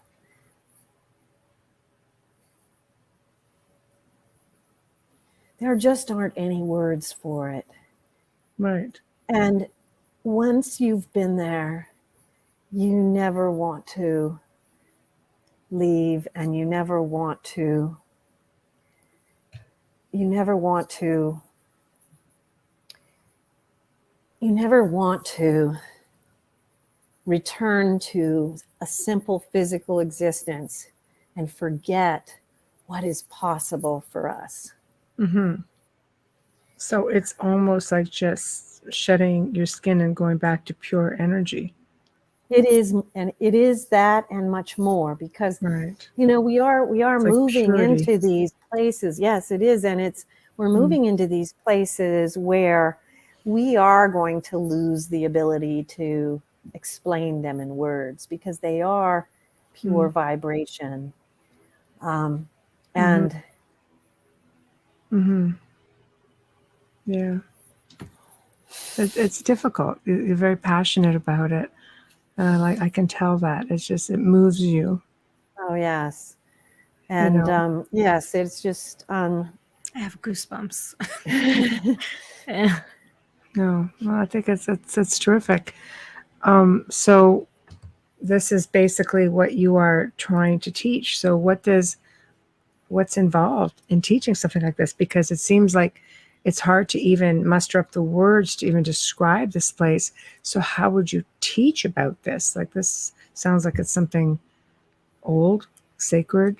there just aren't any words for it. Right. And once you've been there, you never want to leave, and you never want to you never want to return to a simple physical existence and forget what is possible for us. Mm-hmm. So it's almost like just shedding your skin and going back to pure energy. It is, and it is that and much more, because Right. we are It's like moving purity. into these places. Yes, it is, and we're moving into these places where we are going to lose the ability to explain them in words, because they are pure vibration. And Mm-hmm. Yeah. It's difficult. You're very passionate about it. I can tell that. It's just, it moves you. oh yes, and yes, it's just I have goosebumps. Yeah. No, well, I think it's terrific. So this is basically what you are trying to teach. So what's involved in teaching something like this? Because it seems like it's hard to even muster up the words to even describe this place. So how would you teach about this? Like, this sounds like it's something old, sacred,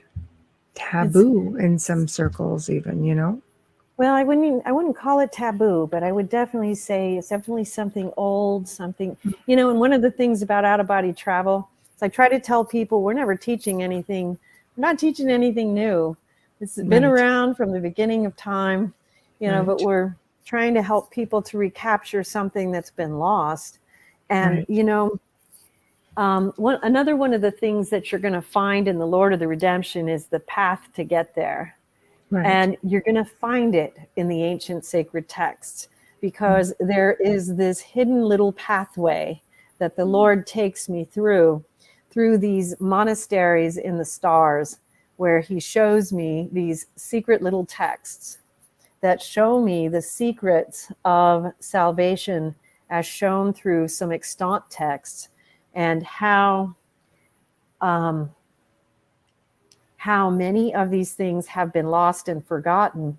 taboo in some circles even. Well, I wouldn't call it taboo, but I would definitely say it's definitely something old, something, and one of the things about out-of-body travel is I try to tell people we're never teaching anything. We're not teaching anything new. It's been around from the beginning of time, but we're trying to help people to recapture something that's been lost. And, another one of the things that you're going to find in the Lord of the Redemption is the path to get there. Right. And you're going to find it in the ancient sacred texts, because there is this hidden little pathway that the Lord takes me through these monasteries in the stars, where he shows me these secret little texts that show me the secrets of salvation as shown through some extant texts, and how many of these things have been lost and forgotten,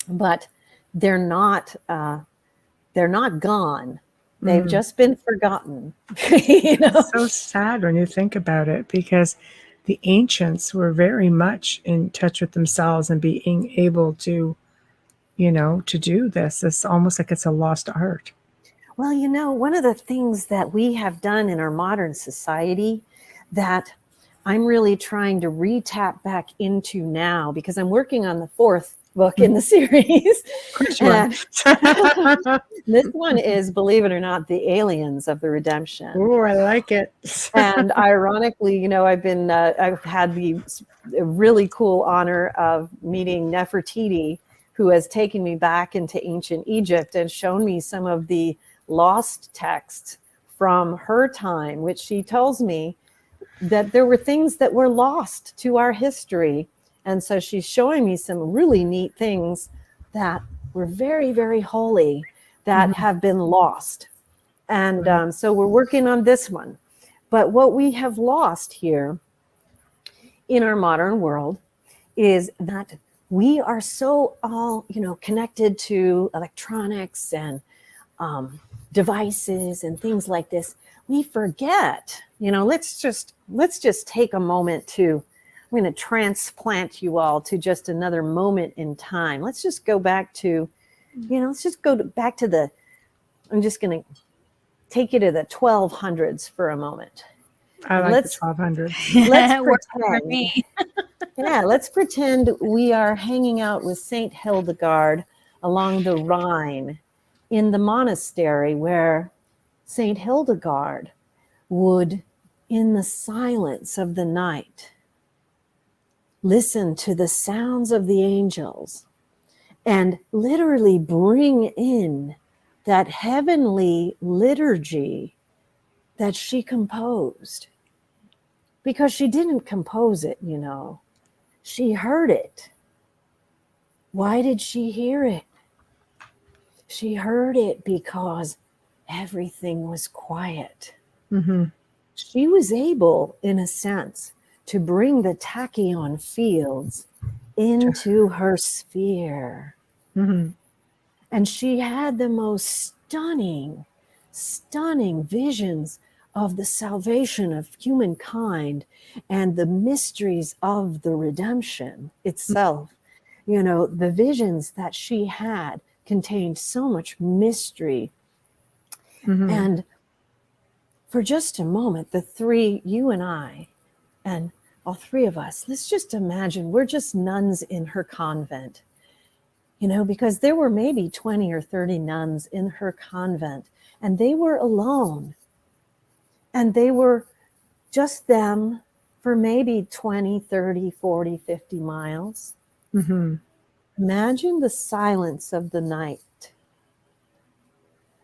but they're not gone. They've just been forgotten. It's so sad when you think about it, because the ancients were very much in touch with themselves and being able to, to do this. It's almost like it's a lost art. Well, one of the things that we have done in our modern society that I'm really trying to re-tap back into now, because I'm working on the 4th book in the series. This one is, believe it or not, the aliens of the redemption. Oh, I like it. And ironically, I've had the really cool honor of meeting Nefertiti, who has taken me back into ancient Egypt and shown me some of the lost texts from her time, which she tells me that there were things that were lost to our history. And so she's showing me some really neat things that were very, very holy that have been lost. And so we're working on this one. But what we have lost here in our modern world is that we are so all, connected to electronics and devices and things like this. We forget, let's just take a moment to, I'm going to transplant you all to just another moment in time. Let's just go back to, I'm just going to take you to the 1200s for a moment. I like the 1200s. Let's pretend. Yeah, let's pretend we are hanging out with Saint Hildegard along the Rhine in the monastery, where Saint Hildegard would, in the silence of the night, listen to the sounds of the angels and literally bring in that heavenly liturgy that she composed. Because she didn't compose it, she heard it. Why did she hear it? She heard it because everything was quiet. She was able, in a sense, to bring the tachyon fields into her sphere. Mm-hmm. And she had the most stunning, stunning visions of the salvation of humankind and the mysteries of the redemption itself. You know, the visions that she had contained so much mystery. Mm-hmm. And for just a moment, the three, you and I, and all three of us, let's just imagine we're just nuns in her convent. You know, because there were maybe 20 or 30 nuns in her convent, and they were alone. And they were just them for maybe 20, 30, 40, 50 miles. Mm-hmm. Imagine the silence of the night.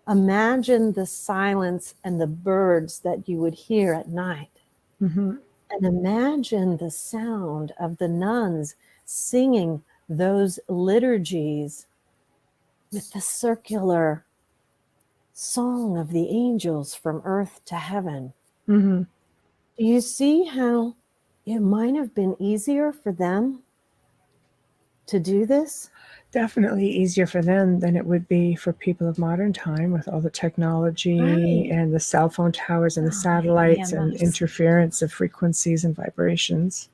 Imagine the silence and the birds that you would hear at night. Mm-hmm. And imagine the sound of the nuns singing those liturgies with the circular song of the angels from earth to heaven. Mm-hmm. Do you see how it might have been easier for them to do this? Definitely easier for them than it would be for people of modern time with all the technology Right. and the cell phone towers and the Oh, satellites and yes. interference of frequencies and vibrations.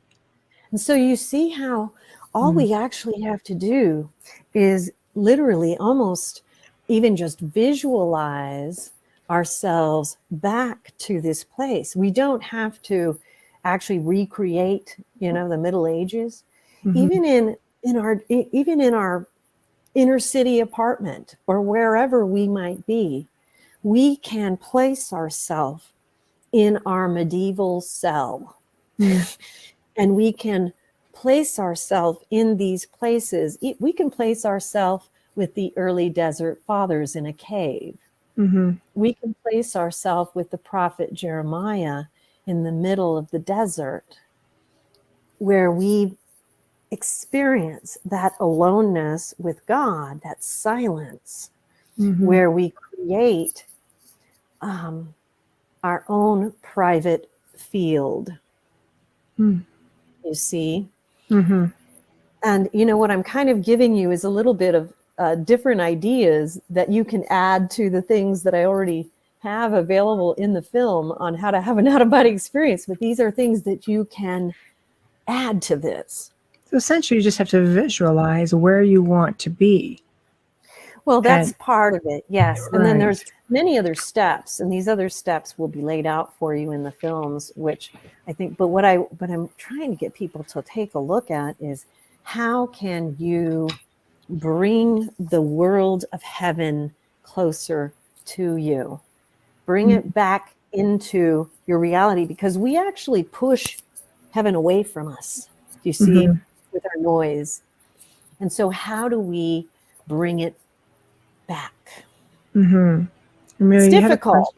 And so you see how all we actually have to do is literally almost even just visualize ourselves back to this place. We don't have to actually recreate, you know, the Middle Ages. Mm-hmm. Even in our inner city apartment or wherever we might be, we can place ourselves in our medieval cell. And we can place ourselves in these places. We can place ourselves with the early desert fathers in a cave. Mm-hmm. We can place ourselves with the prophet Jeremiah in the middle of the desert, where we experience that aloneness with God, that silence, Mm-hmm. where we create our own private field. Mm. You see? Mm-hmm. And you know what I'm kind of giving you is a little bit of different ideas that you can add to the things that I already have available in the film on how to have an out-of-body experience. But these are things that you can add to this. So essentially, you just have to visualize where you want to be. Well, that's And part of it, yes. And then right. there's many other steps, and these other steps will be laid out for you in the films, which I think, but what I'm trying to get people to take a look at is how can you bring the world of heaven closer to you? Bring it back into your reality, because we actually push heaven away from us, you see, Mm-hmm. with our noise. And so how do we bring it back? Mm-hmm. Amelia, It's you had a question. difficult.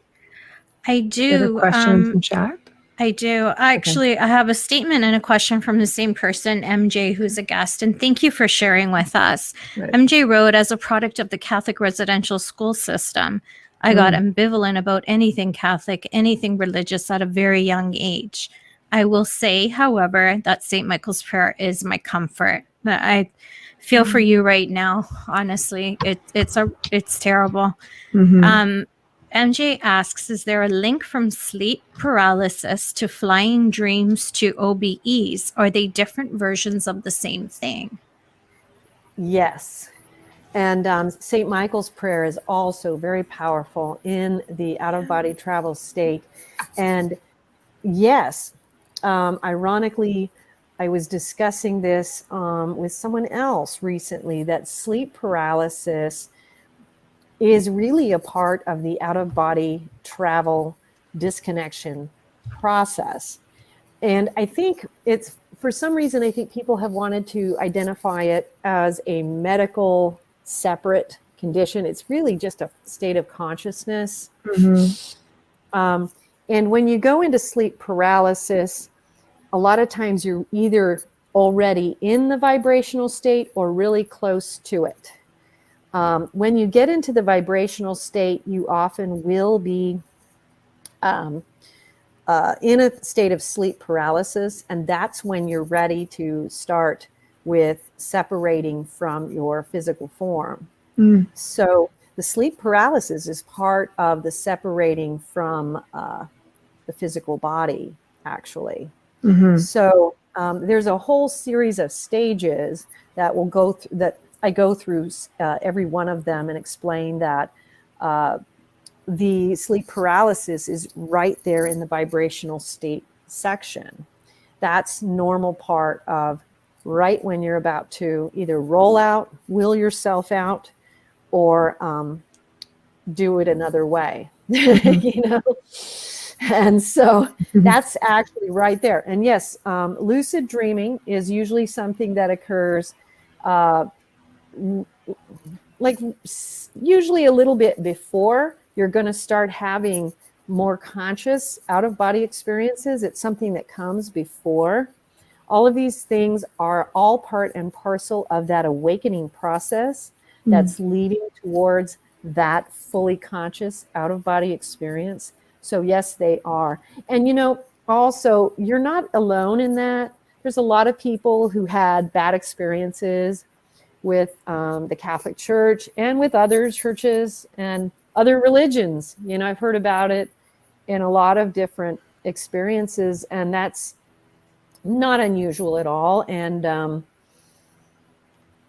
I You had a do. question from chat? I do. Actually, I have a statement and a question from the same person, MJ, who's a guest. And thank you for sharing with us. Right. MJ wrote, as a product of the Catholic residential school system, I got ambivalent about anything Catholic, anything religious at a very young age. I will say, however, that St. Michael's Prayer is my comfort. That I feel for you right now. Honestly, it's terrible. Mm-hmm. MJ asks, is there a link from sleep paralysis to flying dreams to OBEs? Are they different versions of the same thing? Yes. And St. Michael's Prayer is also very powerful in the out-of-body travel state. And yes, ironically, I was discussing this with someone else recently, that sleep paralysis is really a part of the out-of-body travel disconnection process. And I think it's, for some reason, I think people have wanted to identify it as a medical separate condition. It's really just a state of consciousness. Mm-hmm. And when you go into sleep paralysis, a lot of times you're either already in the vibrational state or really close to it. When you get into the vibrational state, you often will be in a state of sleep paralysis, and that's when you're ready to start with separating from your physical form. Mm. So the sleep paralysis is part of the separating from the physical body, actually. Mm-hmm. So there's a whole series of stages that will go through, that I go through every one of them and explain that the sleep paralysis is right there in the vibrational state section. That's normal part of right when you're about to either roll out, will yourself out, or do it another way. Mm-hmm. And so that's actually right there. And yes, lucid dreaming is usually something that occurs like usually a little bit before you're going to start having more conscious out-of-body experiences. It's something that comes before. All of these things are all part and parcel of that awakening process that's leading towards that fully conscious out-of-body experience. So yes, they are. And also, you're not alone in that. There's a lot of people who had bad experiences with the Catholic Church and with other churches and other religions. I've heard about it in a lot of different experiences, and that's not unusual at all. And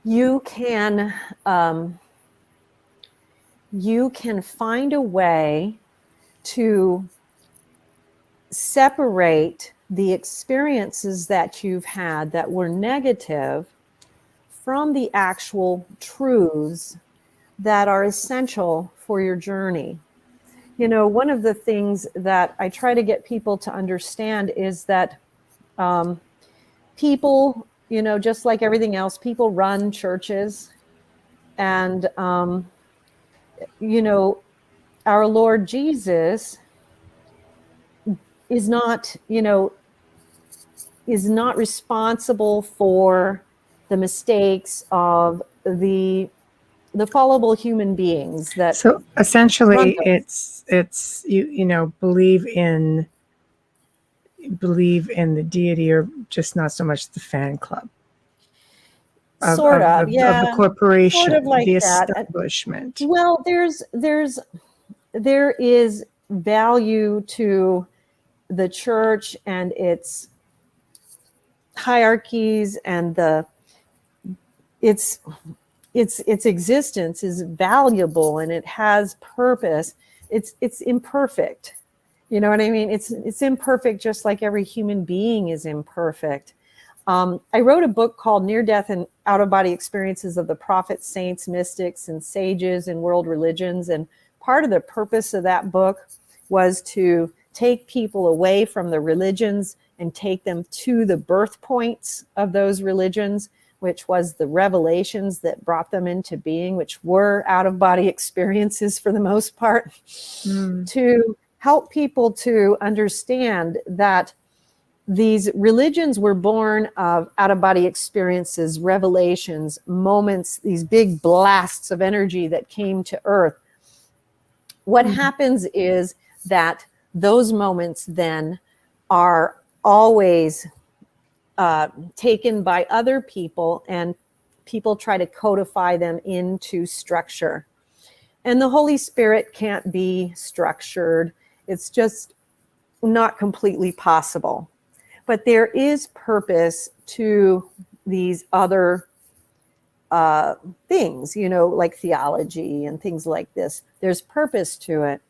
you can find a way to separate the experiences that you've had that were negative from the actual truths that are essential for your journey. One of the things that I try to get people to understand is that people, just like everything else, people run churches. And, our Lord Jesus is not responsible for the mistakes of the fallible human beings that. So essentially it's believe in the deity, or just not so much the fan club of the corporation, sort of like the that. establishment. Well, there is value to the church and its hierarchies, and its existence is valuable and it has purpose. It's imperfect. You know what I mean? It's imperfect, just like every human being is imperfect. I wrote a book called Near-Death and Out-of-Body Experiences of the Prophets, Saints, Mystics, and Sages in World Religions. And part of the purpose of that book was to take people away from the religions and take them to the birth points of those religions, which was the revelations that brought them into being, which were out-of-body experiences for the most part, to help people to understand that these religions were born of out-of-body experiences, revelations, moments, these big blasts of energy that came to Earth. What happens is that those moments then are always taken by other people, and people try to codify them into structure. And the Holy Spirit can't be structured. It's just not completely possible. But there is purpose to these other things, like theology and things like this. There's purpose to it.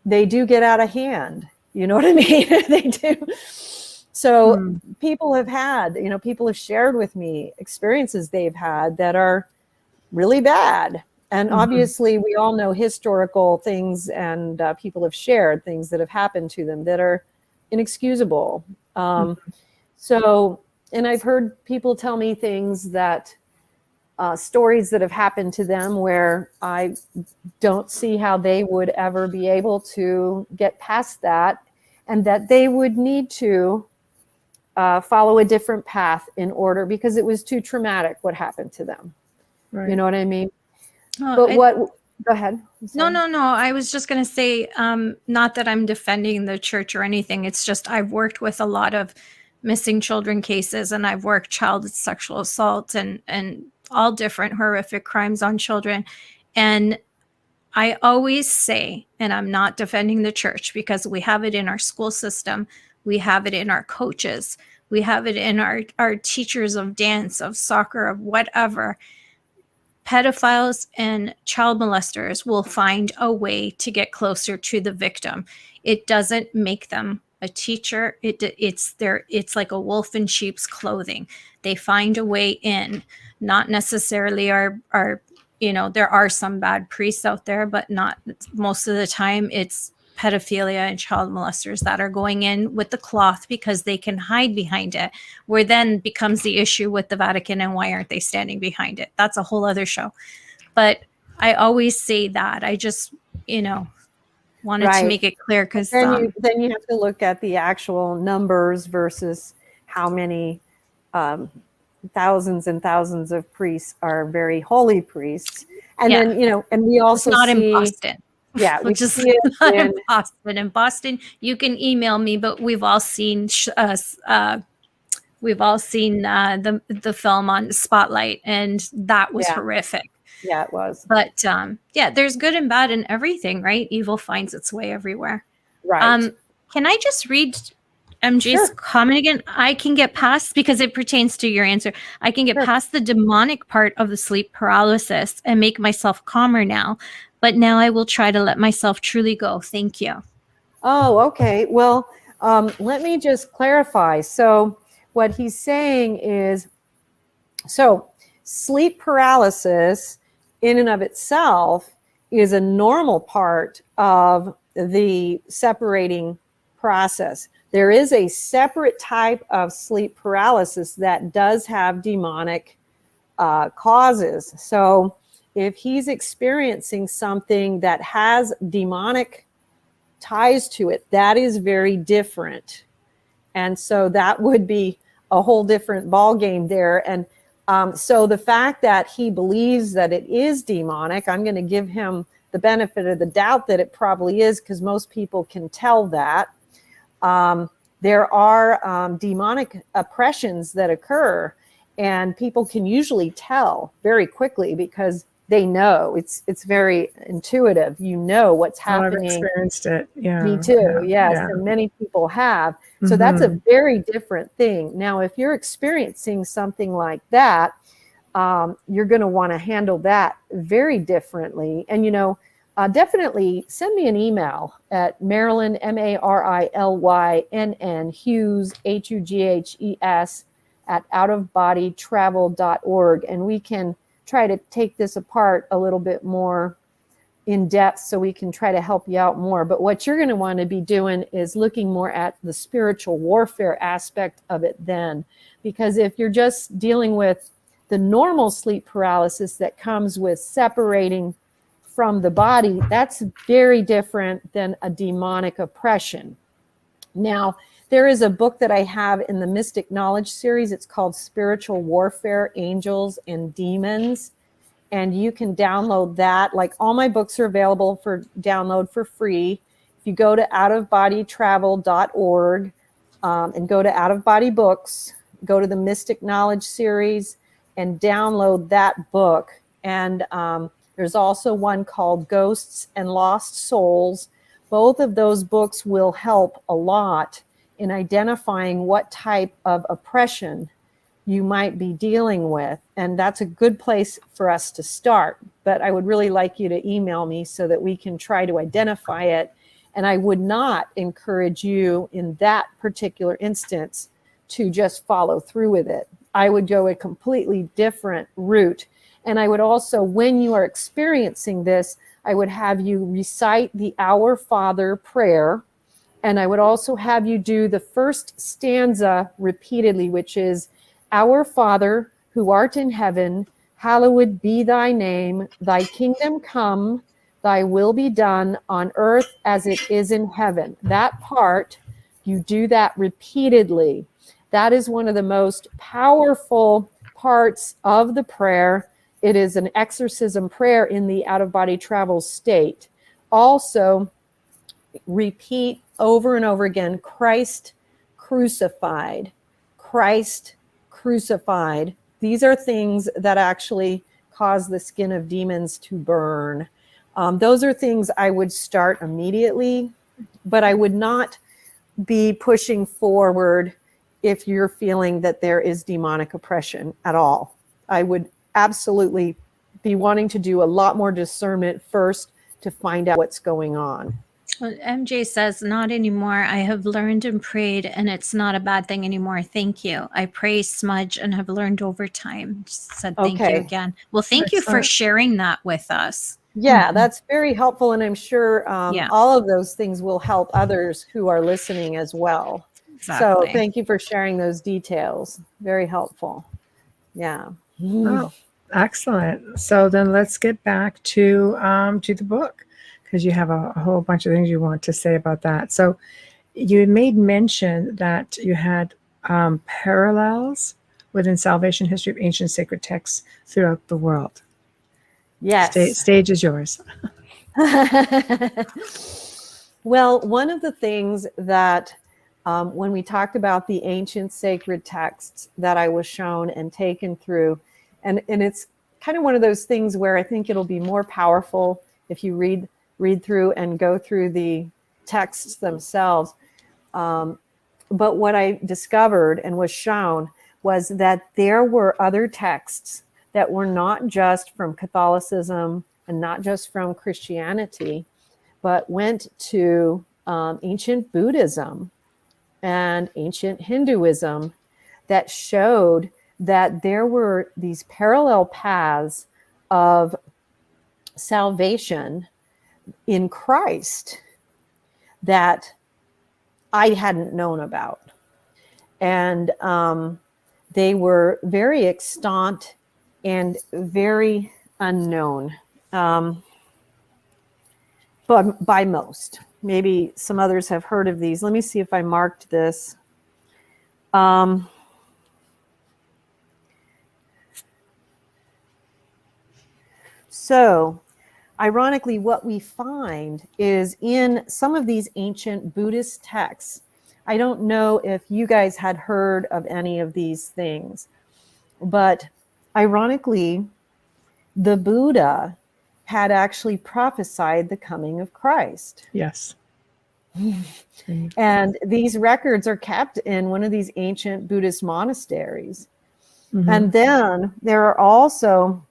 They do get out of hand. You know what I mean? They do. So people have had, people have shared with me experiences they've had that are really bad. And obviously we all know historical things, and people have shared things that have happened to them that are inexcusable. So, and I've heard people tell me things that, stories that have happened to them where I don't see how they would ever be able to get past that, and that they would need to follow a different path in order, because it was too traumatic what happened to them. Right. You know what I mean? Go ahead. No. I was just going to say, not that I'm defending the church or anything. It's just I've worked with a lot of missing children cases, and I've worked child sexual assault and all different horrific crimes on children. And I always say, and I'm not defending the church, because we have it in our school system, we have it in our coaches, we have it in our teachers of dance, of soccer, of whatever. Pedophiles and child molesters will find a way to get closer to the victim. It doesn't make them a teacher. It's like a wolf in sheep's clothing. They find a way in. Not necessarily our there are some bad priests out there, but not most of the time. It's pedophilia and child molesters that are going in with the cloth because they can hide behind it, where then becomes the issue with the Vatican and why aren't they standing behind it? That's a whole other show. But I always say that. I just, wanted to make it clear, because then you have to look at the actual numbers versus how many thousands and thousands of priests are very holy priests. And then, and we also it's not see, in Boston. Yeah, which is not in Boston. In Boston, you can email me, but we've all seen the film on Spotlight, and that was horrific. Yeah, it was. But there's good and bad in everything, right? Evil finds its way everywhere. Right. Can I just read MJ's comment again? I can get past, because it pertains to your answer. I can get past the demonic part of the sleep paralysis and make myself calmer now. But now I will try to let myself truly go. Thank you. Oh, okay. Well, let me just clarify. So what he's saying is, sleep paralysis in and of itself is a normal part of the separating process. There is a separate type of sleep paralysis that does have demonic causes. So if he's experiencing something that has demonic ties to it, that is very different. And so that would be a whole different ball game there. And so the fact that he believes that it is demonic, I'm going to give him the benefit of the doubt that it probably is, because most people can tell that. There are demonic oppressions that occur, and people can usually tell very quickly because they know. It's very intuitive. You know what's happening. I've experienced it. Yeah. Me too. Yes. Yeah. And many people have. So that's a very different thing. Now, if you're experiencing something like that, you're going to want to handle that very differently. And, definitely send me an email at Marilynn, Marillynn, Hughes, Hughes, at outofbodytravel.org. And we can try to take this apart a little bit more in depth so we can try to help you out more. But what you're going to want to be doing is looking more at the spiritual warfare aspect of it then. Because if you're just dealing with the normal sleep paralysis that comes with separating from the body, that's very different than a demonic oppression. Now, there is a book that I have in the Mystic Knowledge series. It's called Spiritual Warfare, Angels and Demons. And you can download that. Like, all my books are available for download for free. If you go to outofbodytravel.org and go to Out of Body Books, go to the Mystic Knowledge series and download that book. And there's also one called Ghosts and Lost Souls. Both of those books will help a lot in identifying what type of oppression you might be dealing with. And that's a good place for us to start. But I would really like you to email me so that we can try to identify it. And I would not encourage you in that particular instance to just follow through with it. I would go a completely different route. And I would also, when you are experiencing this, I would have you recite the Our Father prayer. And I would also have you do the first stanza repeatedly, which is, Our Father, who art in heaven, hallowed be thy name. Thy kingdom come, thy will be done on earth as it is in heaven. That part, you do that repeatedly. That is one of the most powerful parts of the prayer. It is an exorcism prayer in the out-of-body travel state. Also, repeat over and over again, Christ crucified. Christ crucified. These are things that actually cause the skin of demons to burn. Those are things I would start immediately, but I would not be pushing forward if you're feeling that there is demonic oppression at all. I would absolutely be wanting to do a lot more discernment first to find out what's going on. Well, MJ says, not anymore. I have learned and prayed, and it's not a bad thing anymore. Thank you. I pray, smudge, and have learned over time. Just said thank you again. Well, thank you for sharing that with us. Yeah, that's very helpful. And I'm sure all of those things will help others who are listening as well. Exactly. So thank you for sharing those details. Very helpful. Yeah. Oh, excellent. So then let's get back to the book, because you have a whole bunch of things you want to say about that. So you made mention that you had parallels within salvation history of ancient sacred texts throughout the world. Yes. Stage is yours. Well, one of the things that when we talked about the ancient sacred texts that I was shown and taken through, and it's kind of one of those things where I think it'll be more powerful if you read through and go through the texts themselves. But what I discovered and was shown was that there were other texts that were not just from Catholicism and not just from Christianity, but went to ancient Buddhism and ancient Hinduism that showed that there were these parallel paths of salvation in Christ that I hadn't known about. And they were very extant and very unknown, but by most. Maybe some others have heard of these. Let me see if I marked this. So, ironically, what we find is in some of these ancient Buddhist texts, I don't know if you guys had heard of any of these things, but ironically, the Buddha had actually prophesied the coming of Christ. Yes. And these records are kept in one of these ancient Buddhist monasteries. And then there are also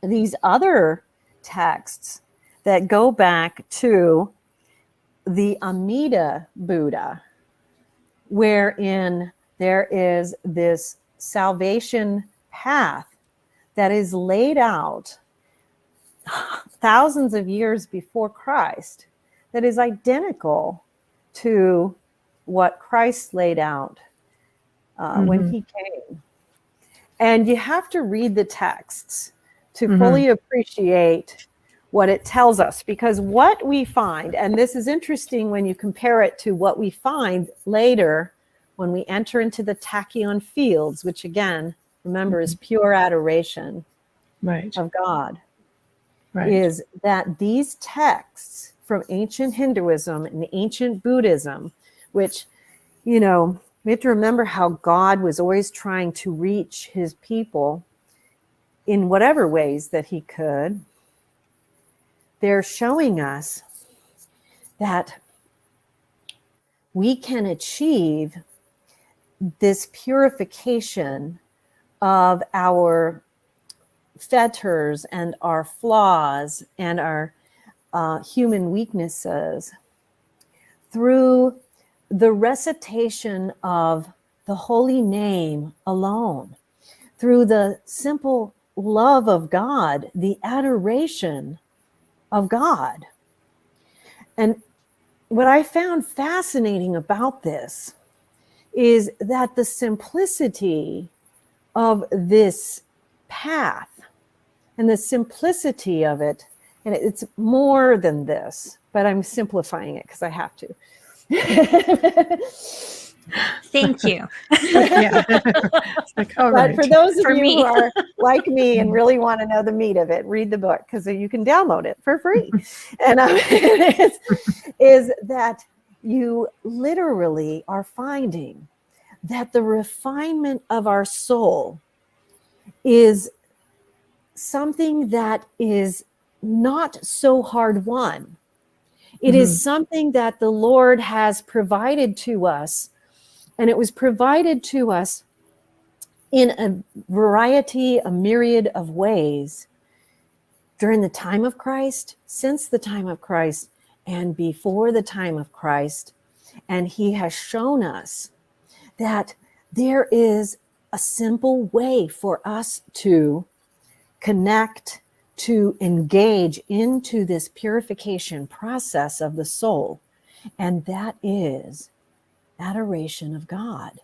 these other texts that go back to the Amida Buddha, wherein there is this salvation path that is laid out thousands of years before Christ that is identical to what Christ laid out when he came. And you have to read the texts to fully appreciate what it tells us, because what we find, and this is interesting when you compare it to what we find later when we enter into the tachyon fields, which again, remember, is pure adoration of God, is that these texts from ancient Hinduism and ancient Buddhism, which, you know, we have to remember how God was always trying to reach his people in whatever ways that he could. They're showing us that we can achieve this purification of our fetters and our flaws and our human weaknesses through the recitation of the holy name alone, through the simple love of God, the adoration of God. And what I found fascinating about this is that the simplicity of this path and the simplicity of it, and it's more than this, but I'm simplifying it because I have to. Thank you. It's like, all right. But for those of you who are like me and really want to know the meat of it, read the book, because you can download it for free. And is that you literally are finding that the refinement of our soul is something that is not so hard won. It is something that the Lord has provided to us, and it was provided to us in a variety, a myriad of ways during the time of Christ, since the time of Christ, and before the time of Christ. And he has shown us that there is a simple way for us to connect, to engage into this purification process of the soul. And that is adoration of God.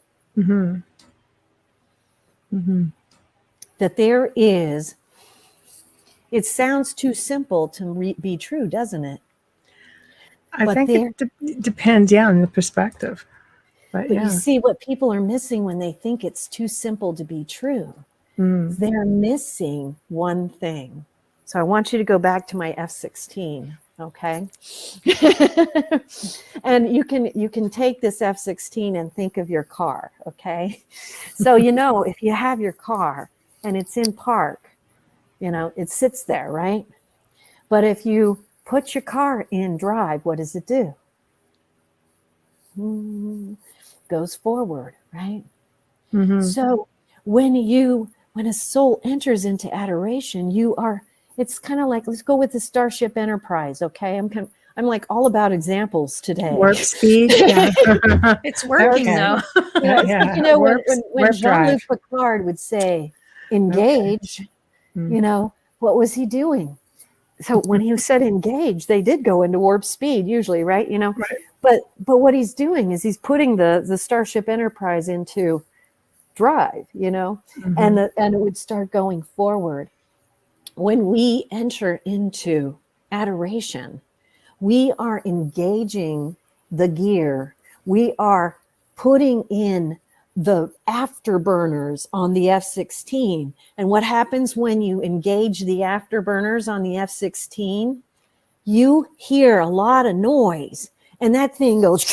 That there is, it sounds too simple to be true, doesn't it? I think it depends, on the perspective. But you see what people are missing when they think it's too simple to be true. They're missing one thing. So I want you to go back to my F-16, okay? And you can take this F-16 and think of your car, okay? So, if you have your car and it's in park, it sits there, right? But if you put your car in drive, what does it do? Goes forward, right? So when a soul enters into adoration, it's kind of like, let's go with the Starship Enterprise, okay? I'm like all about examples today. Warp speed, It's working though. When Jean-Luc Picard would say, engage, what was he doing? So when he said engage, they did go into warp speed usually, right? But what he's doing is he's putting the Starship Enterprise into drive, and it would start going forward. When we enter into adoration, we are engaging the gear. We are putting in the afterburners on the F-16. And what happens when you engage the afterburners on the F-16? You hear a lot of noise, and that thing goes.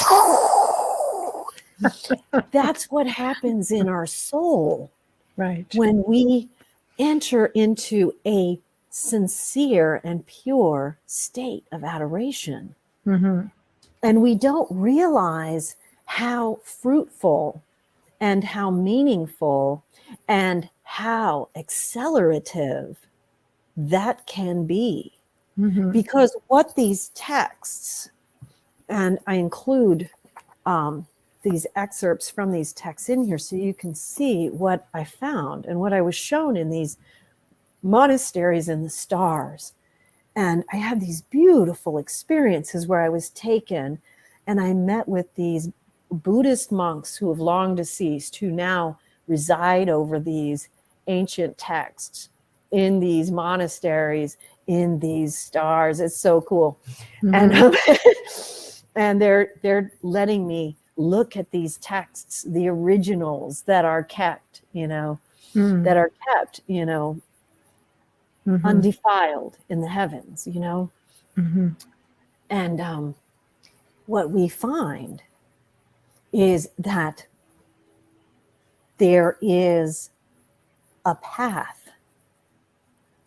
That's what happens in our soul, right? When we enter into a sincere and pure state of adoration. And we don't realize how fruitful and how meaningful and how accelerative that can be. Because what these texts, and I include these excerpts from these texts in here so you can see what I found and what I was shown in these monasteries in the stars. And I had these beautiful experiences where I was taken and I met with these Buddhist monks who have long deceased, who now reside over these ancient texts in these monasteries, in these stars. It's so cool. And they're letting me look at these texts, the originals that are kept, undefiled in the heavens, And what we find is that there is a path.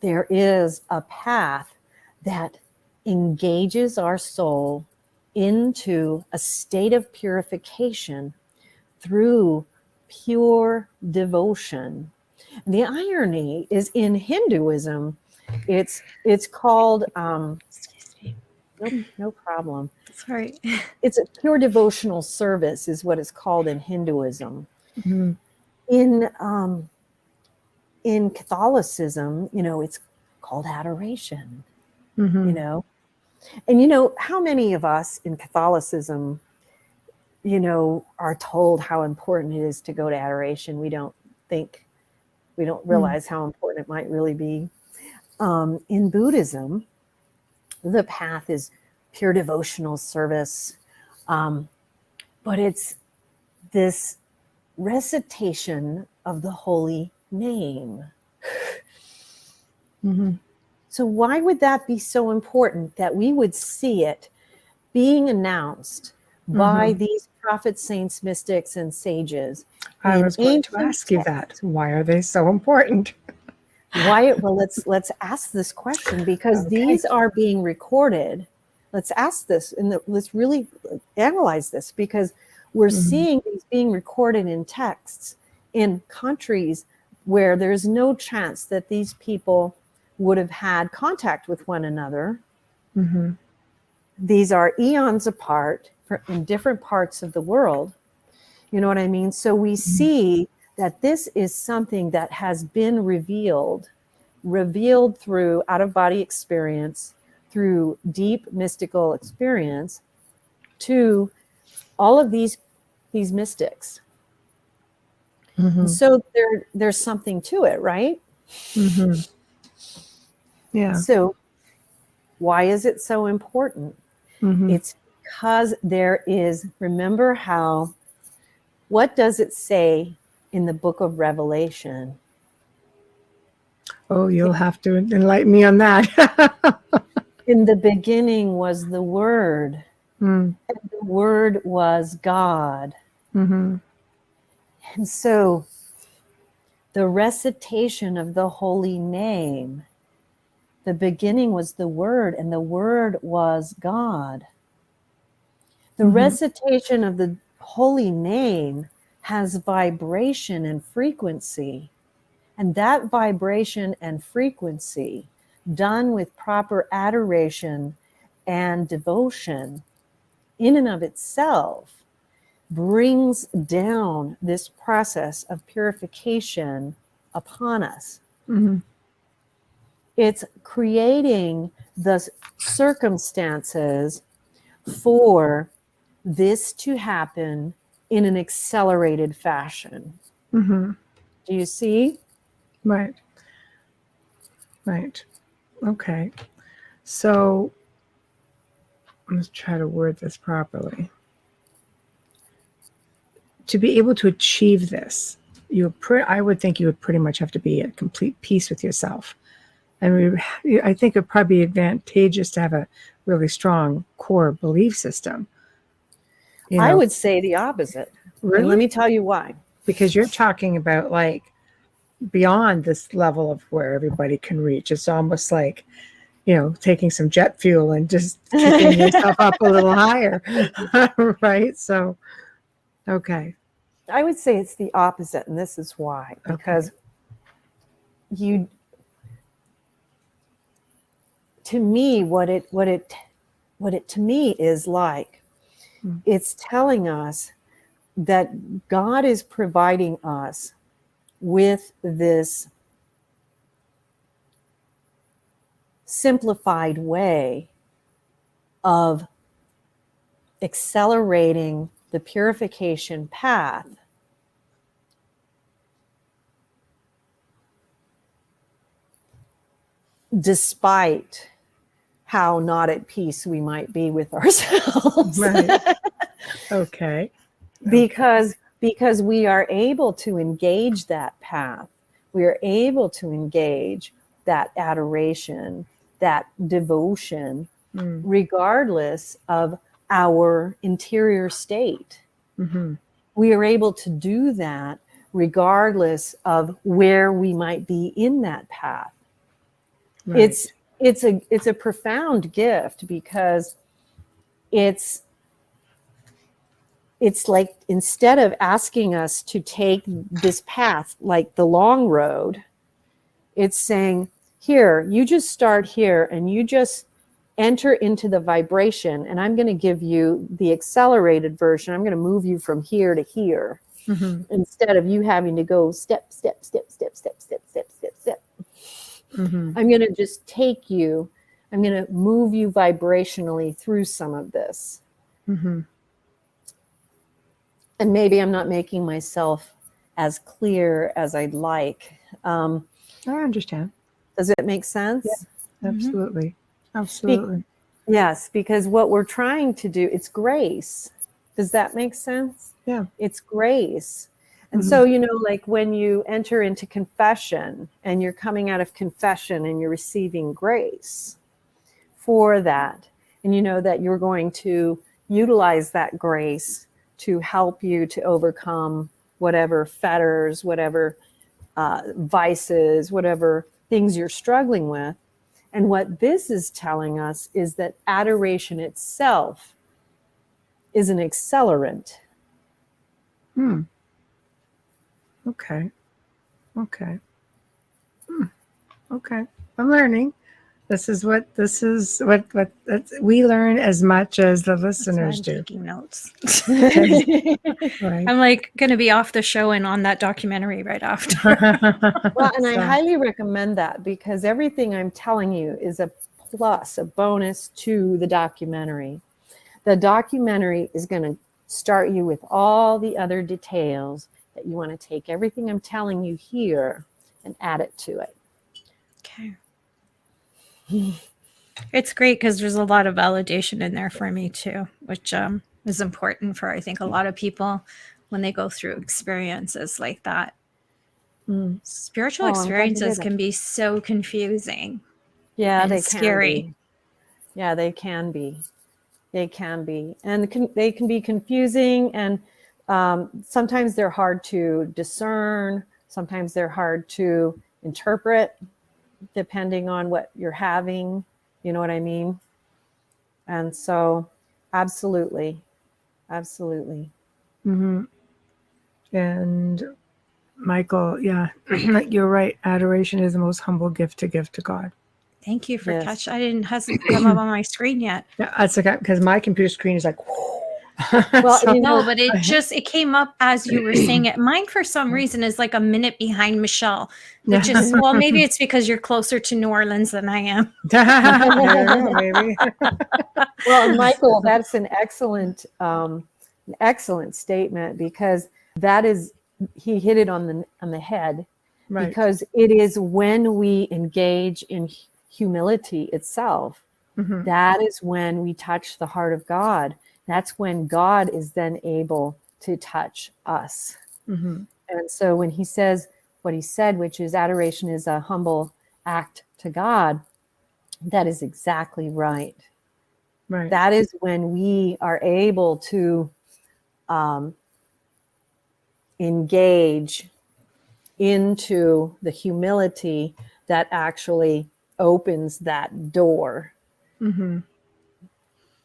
There is a path that engages our soul into a state of purification through pure devotion. And the irony is in Hinduism, it's called, no problem. Sorry. It's a pure devotional service is what it's called in Hinduism. In Catholicism, it's called adoration, And how many of us in Catholicism, are told how important it is to go to adoration? We don't realize how important it might really be. In Buddhism, the path is pure devotional service, but it's this recitation of the holy name. So why would that be so important that we would see it being announced by these prophets, saints, mystics, and sages I In was going to ancient ask you that. Why are they so important? Why? Well, let's ask this question, because Okay. these are being recorded. Let's ask this, and let's really analyze this, because we're seeing these being recorded in texts in countries where there's no chance that these people would have had contact with one another. Mm-hmm. These are eons apart in different parts of the world. You know what I mean? So we see that this is something that has been revealed through out-of-body experience, through deep mystical experience, to all of these mystics. Mm-hmm. And so there's something to it, right? Mm-hmm. Yeah. So why is it so important? Mm-hmm. It's because there is, remember how, what does it say in the book of Revelation? Oh, you'll have to enlighten me on that. In the beginning was the Word, Mm. and the Word was God. Mm-hmm. And so the recitation of the holy name, the beginning was the Word, and the Word was God. The recitation of the holy name has vibration and frequency. And that vibration and frequency, done with proper adoration and devotion, in and of itself, brings down this process of purification upon us. Mm-hmm. It's creating the circumstances for this to happen in an accelerated fashion. Mm-hmm. Do you see? Right. Right. Okay. So let's try to word this properly. To be able to achieve this, I would think you would pretty much have to be at complete peace with yourself. And I think it'd probably be advantageous to have a really strong core belief system. I would say the opposite. Really? And let me tell you why. Because you're talking about like beyond this level of where everybody can reach. It's almost like, taking some jet fuel and just keeping yourself up a little higher. Right? So, okay. I would say it's the opposite, and this is why. Because to me, what it to me is like, it's telling us that God is providing us with this simplified way of accelerating the purification path despite how not at peace we might be with ourselves. Right. Okay. Because we are able to engage that path. We are able to engage that adoration, that devotion, regardless of our interior state. Mm-hmm. We are able to do that regardless of where we might be in that path. Right. It's a profound gift, because it's like, instead of asking us to take this path like the long road, it's saying, here, you just start here and you just enter into the vibration, and I'm going to give you the accelerated version. I'm going to move you from here to here, instead of you having to go step, step, step, step, step, step, step, step, step. I'm going to just take you, I'm going to move you vibrationally through some of this. And maybe I'm not making myself as clear as I'd like. I understand. Does it make sense? Yeah, absolutely. Absolutely. Yes, because what we're trying to do, it's grace. Does that make sense? Yeah. It's grace. And so, like when you enter into confession and you're coming out of confession and you're receiving grace for that, and you know that you're going to utilize that grace to help you to overcome whatever fetters, whatever vices, whatever things you're struggling with. And what this is telling us is that adoration itself is an accelerant. Okay. Okay. Okay. I'm learning. This is what we learn as much as the listeners I'm do. taking notes. Right. I'm like going to be off the show and on that documentary right after. Well, and I So, highly recommend that, because everything I'm telling you is a plus, a bonus to the documentary. The documentary is going to start you with all the other details that you want to take everything I'm telling you here and add it to it. Okay. It's great because there's a lot of validation in there for me too, which is important for, I think, a lot of people when they go through experiences like that. Spiritual Oh, I'm glad to hear experiences that. can be so confusing. Yeah, and they scary. can be. Yeah, they can be. They can be. And they can be confusing, and sometimes they're hard to discern. Sometimes they're hard to interpret, depending on what you're having. You know what I mean? And so, absolutely. Absolutely. and Michael, yeah, you're right. Adoration is the most humble gift to give to God. Thank you for Yes. hasn't come up on my screen yet. Yeah, that's okay, because my computer screen is like, Well, so, you know, No, but it came up as you were saying it. Mine, for some reason, is like a minute behind Michelle, which is, well, maybe it's because you're closer to New Orleans than I am. I don't know, maybe. well, Michael, that's an excellent statement, because that is, he hit it on the head. Right. Because it is when we engage in humility itself, that is when we touch the heart of God. That's when God is then able to touch us. And so when he says what he said, which is adoration is a humble act to God, that is exactly right. Right. That is when we are able to engage into the humility that actually opens that door.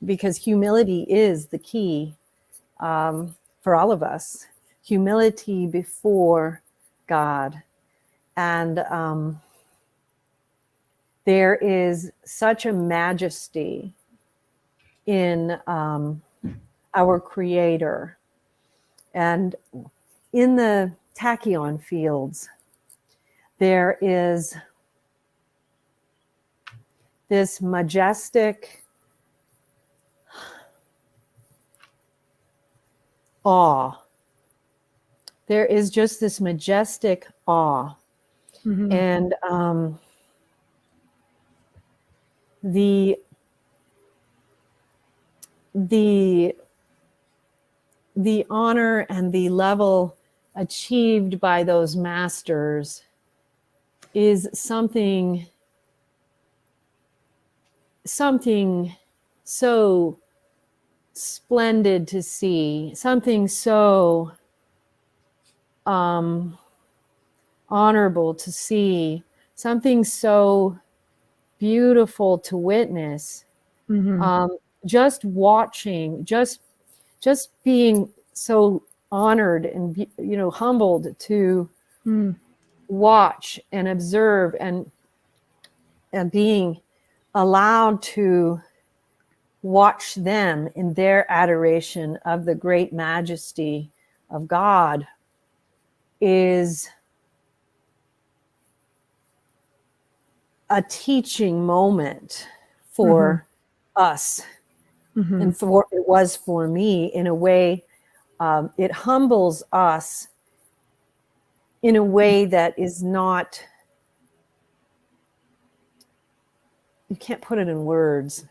Because humility is the key for all of us. Humility before God. And there is such a majesty in our Creator. And in the tachyon fields, there is this majestic awe. There is just this majestic awe. And the honor and the level achieved by those masters is something so splendid to see, something so honorable to see, something so beautiful to witness. Just watching, just being so honored and humbled to watch and observe, and being allowed to watch them in their adoration of the great majesty of God is a teaching moment for us. And for it was for me, in a way. It humbles us in a way that is not, you can't put it in words.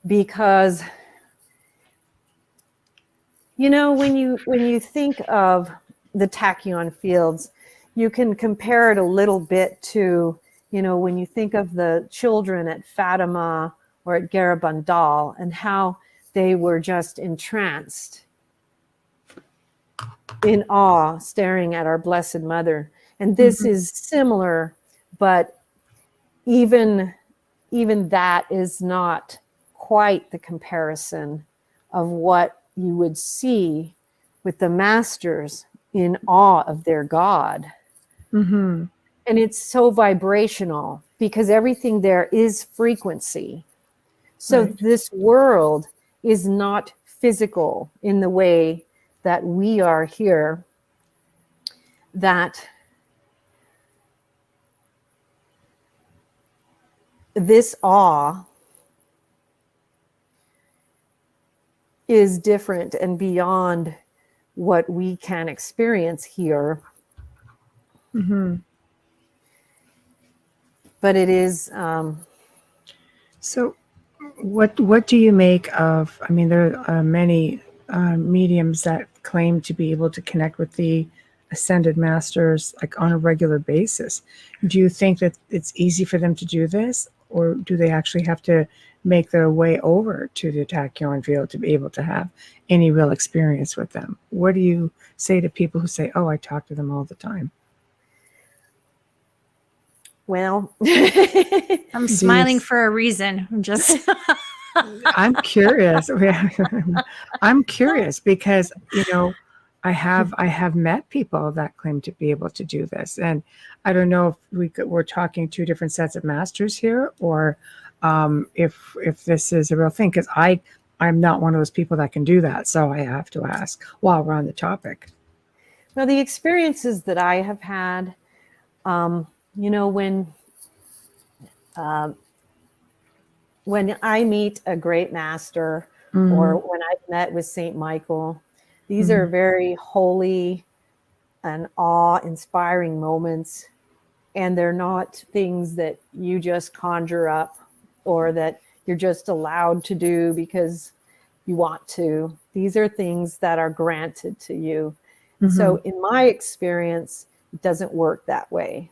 Because when you think of the tachyon fields, you can compare it a little bit to when you think of the children at Fatima or at Garabandal, and how they were just entranced in awe, staring at our Blessed Mother. And this is similar, but even that is not quite the comparison of what you would see with the masters in awe of their God. Mm-hmm. And it's so vibrational because everything there is frequency. So this world is not physical in the way that we are here, that this awe is different and beyond what we can experience here. Mm-hmm. But it is So what do you make of, I mean, there are many mediums that claim to be able to connect with the ascended masters like on a regular basis. Do you think that it's easy for them to do this, or do they actually have to make their way over to the tachyon field to be able to have any real experience with them? What do you say to people who say, oh, I talk to them all the time? well, I'm smiling for a reason. I'm just I'm curious. I'm curious because, you know, I have met people that claim to be able to do this, and I don't know if we're talking two different sets of masters here, or if this is a real thing. Because I'm not one of those people that can do that, so I have to ask while we're on the topic. well, the experiences that I have had, you know, when I meet a great master, or when I've met with Saint Michael, these are very holy and awe-inspiring moments, and they're not things that you just conjure up or that you're just allowed to do because you want to. These are things that are granted to you. So in my experience, it doesn't work that way.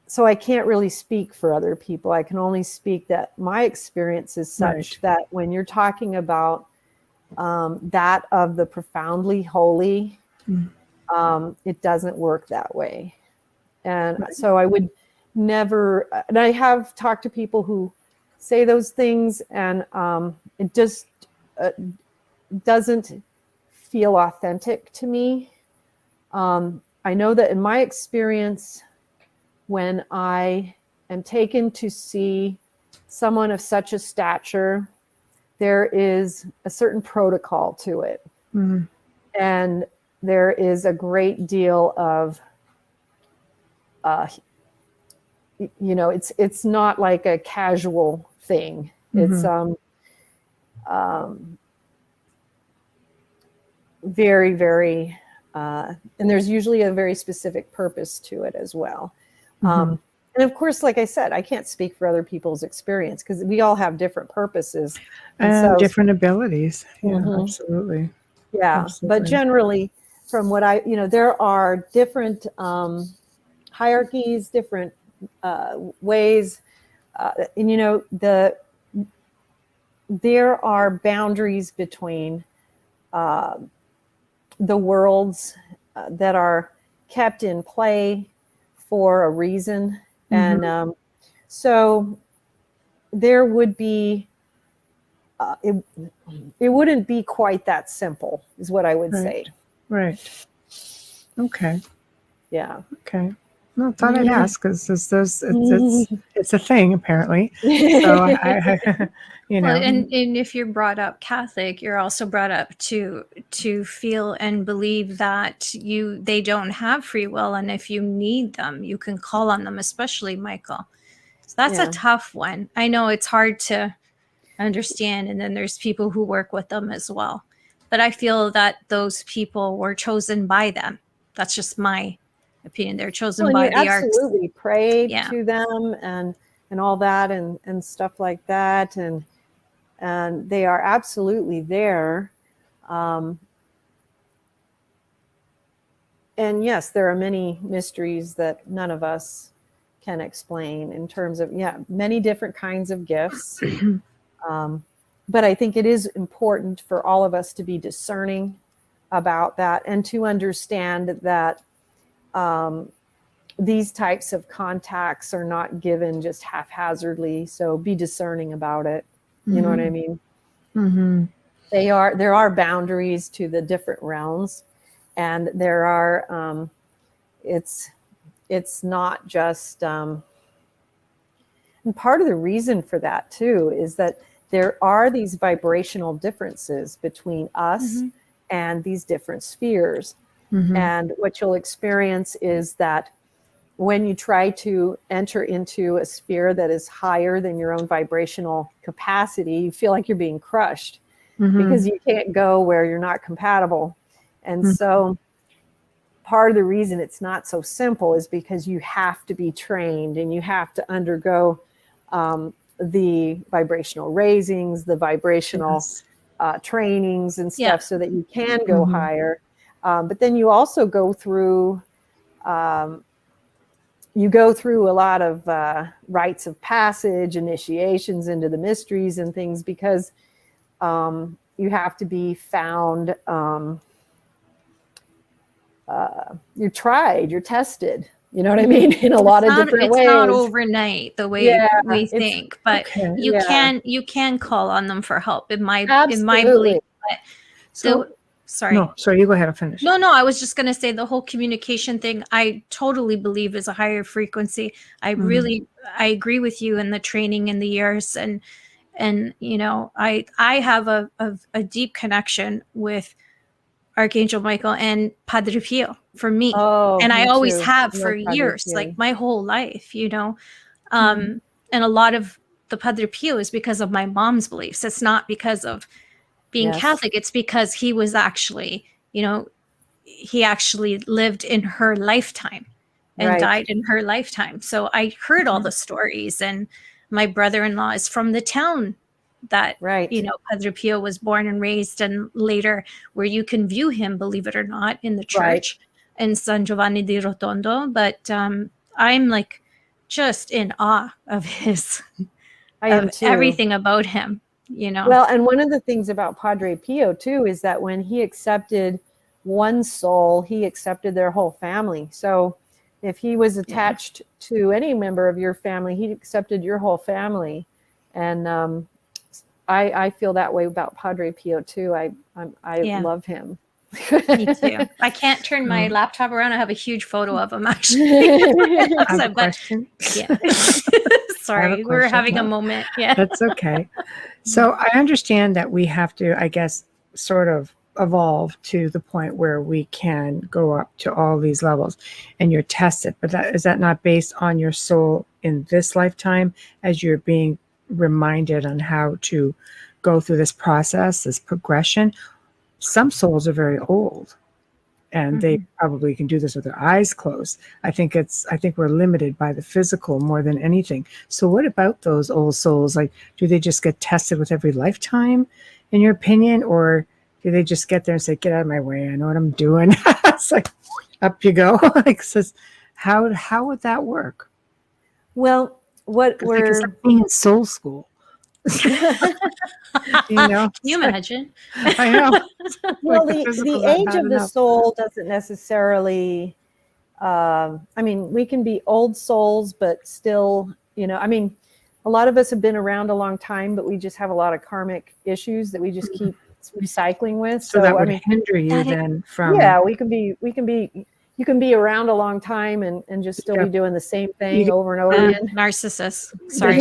So I can't really speak for other people. I can only speak that my experience is such that when you're talking about that of the profoundly holy, it doesn't work that way. And so I would never, and I have talked to people who say those things, and it just doesn't feel authentic to me. I know that in my experience, when I am taken to see someone of such a stature, there is a certain protocol to it. And there is a great deal of, you know, it's not like a casual thing. It's very, very, and there's usually a very specific purpose to it as well. And of course, like I said, I can't speak for other people's experience because we all have different purposes and so, different abilities. Yeah, absolutely. Yeah, Absolutely. but generally, from what I, you know, there are different hierarchies, different ways, and you know, there are boundaries between the worlds that are kept in play for a reason. And so there would be, it wouldn't be quite that simple, is what I would say. Right. Okay. Yeah. Okay. No, I thought I'd ask because it's a thing apparently. So I you know. well, and if you're brought up Catholic, you're also brought up to feel and believe that they don't have free will, and if you need them, you can call on them, especially Michael. So that's a tough one. I know it's hard to understand, and then there's people who work with them as well. But I feel that those people were chosen by them. That's just my opinion. They're chosen by the absolutely pray to them and all that and stuff like that, and they are absolutely there. And yes, there are many mysteries that none of us can explain in terms of many different kinds of gifts. But I think it is important for all of us to be discerning about that, and to understand that these types of contacts are not given just haphazardly. So be discerning about it. You know what I mean? Mm-hmm. There are boundaries to the different realms, and there are it's not just and part of the reason for that too is that there are these vibrational differences between us and these different spheres. And what you'll experience is that when you try to enter into a sphere that is higher than your own vibrational capacity, you feel like you're being crushed because you can't go where you're not compatible. And so part of the reason it's not so simple is because you have to be trained and you have to undergo the vibrational raisings, the vibrational trainings and stuff so that you can go higher. But then you also go through a lot of rites of passage, initiations into the mysteries and things, because you have to be found. You're tried, you're tested. You know what I mean? In a lot of different ways. It's not overnight the way we think, but you can call on them for help. In my belief. But sorry. No, sorry, you go ahead and finish. No, I was just going to say the whole communication thing, I totally believe is a higher frequency. I agree with you in the training in the years. And you know, I have a deep connection with Archangel Michael and Padre Pio for me. And I always have for years, like my whole life, you know. And a lot of the Padre Pio is because of my mom's beliefs. It's not because of being Catholic. It's because he was actually, you know, he actually lived in her lifetime and died in her lifetime. So I heard all the stories, and my brother-in-law is from the town that, you know, Padre Pio was born and raised, and later where you can view him, believe it or not, in the church in San Giovanni di Rotondo. But I'm like just in awe of his, of everything about him, you know. Well, and one of the things about Padre Pio too is that when he accepted one soul, he accepted their whole family. So if he was attached to any member of your family, he accepted your whole family. And I feel that way about Padre Pio too. I love him. Me too. I can't turn my laptop around. I have a huge photo of him actually. I have a question. Yeah. Sorry, we're having a moment. Yeah. That's okay. So I understand that we have to, I guess, sort of evolve to the point where we can go up to all these levels and you're tested. But is that not based on your soul in this lifetime as you're being reminded on how to go through this process, this progression? Some souls are very old and they probably can do this with their eyes closed. I think we're limited by the physical more than anything. So what about those old souls? Like, do they just get tested with every lifetime, in your opinion? Or do they just get there and say, get out of my way, I know what I'm doing? It's like, up you go. Like, says, how would that work? Well, what we're like being in soul school. You know, can you imagine? I know. Well, the age of the soul doesn't necessarily, I mean, we can be old souls, but still, you know, I mean, a lot of us have been around a long time, but we just have a lot of karmic issues that we just keep recycling with. So that would hinder you then from. Yeah, you can be around a long time and just still be doing the same thing over and over again. Narcissist. Sorry.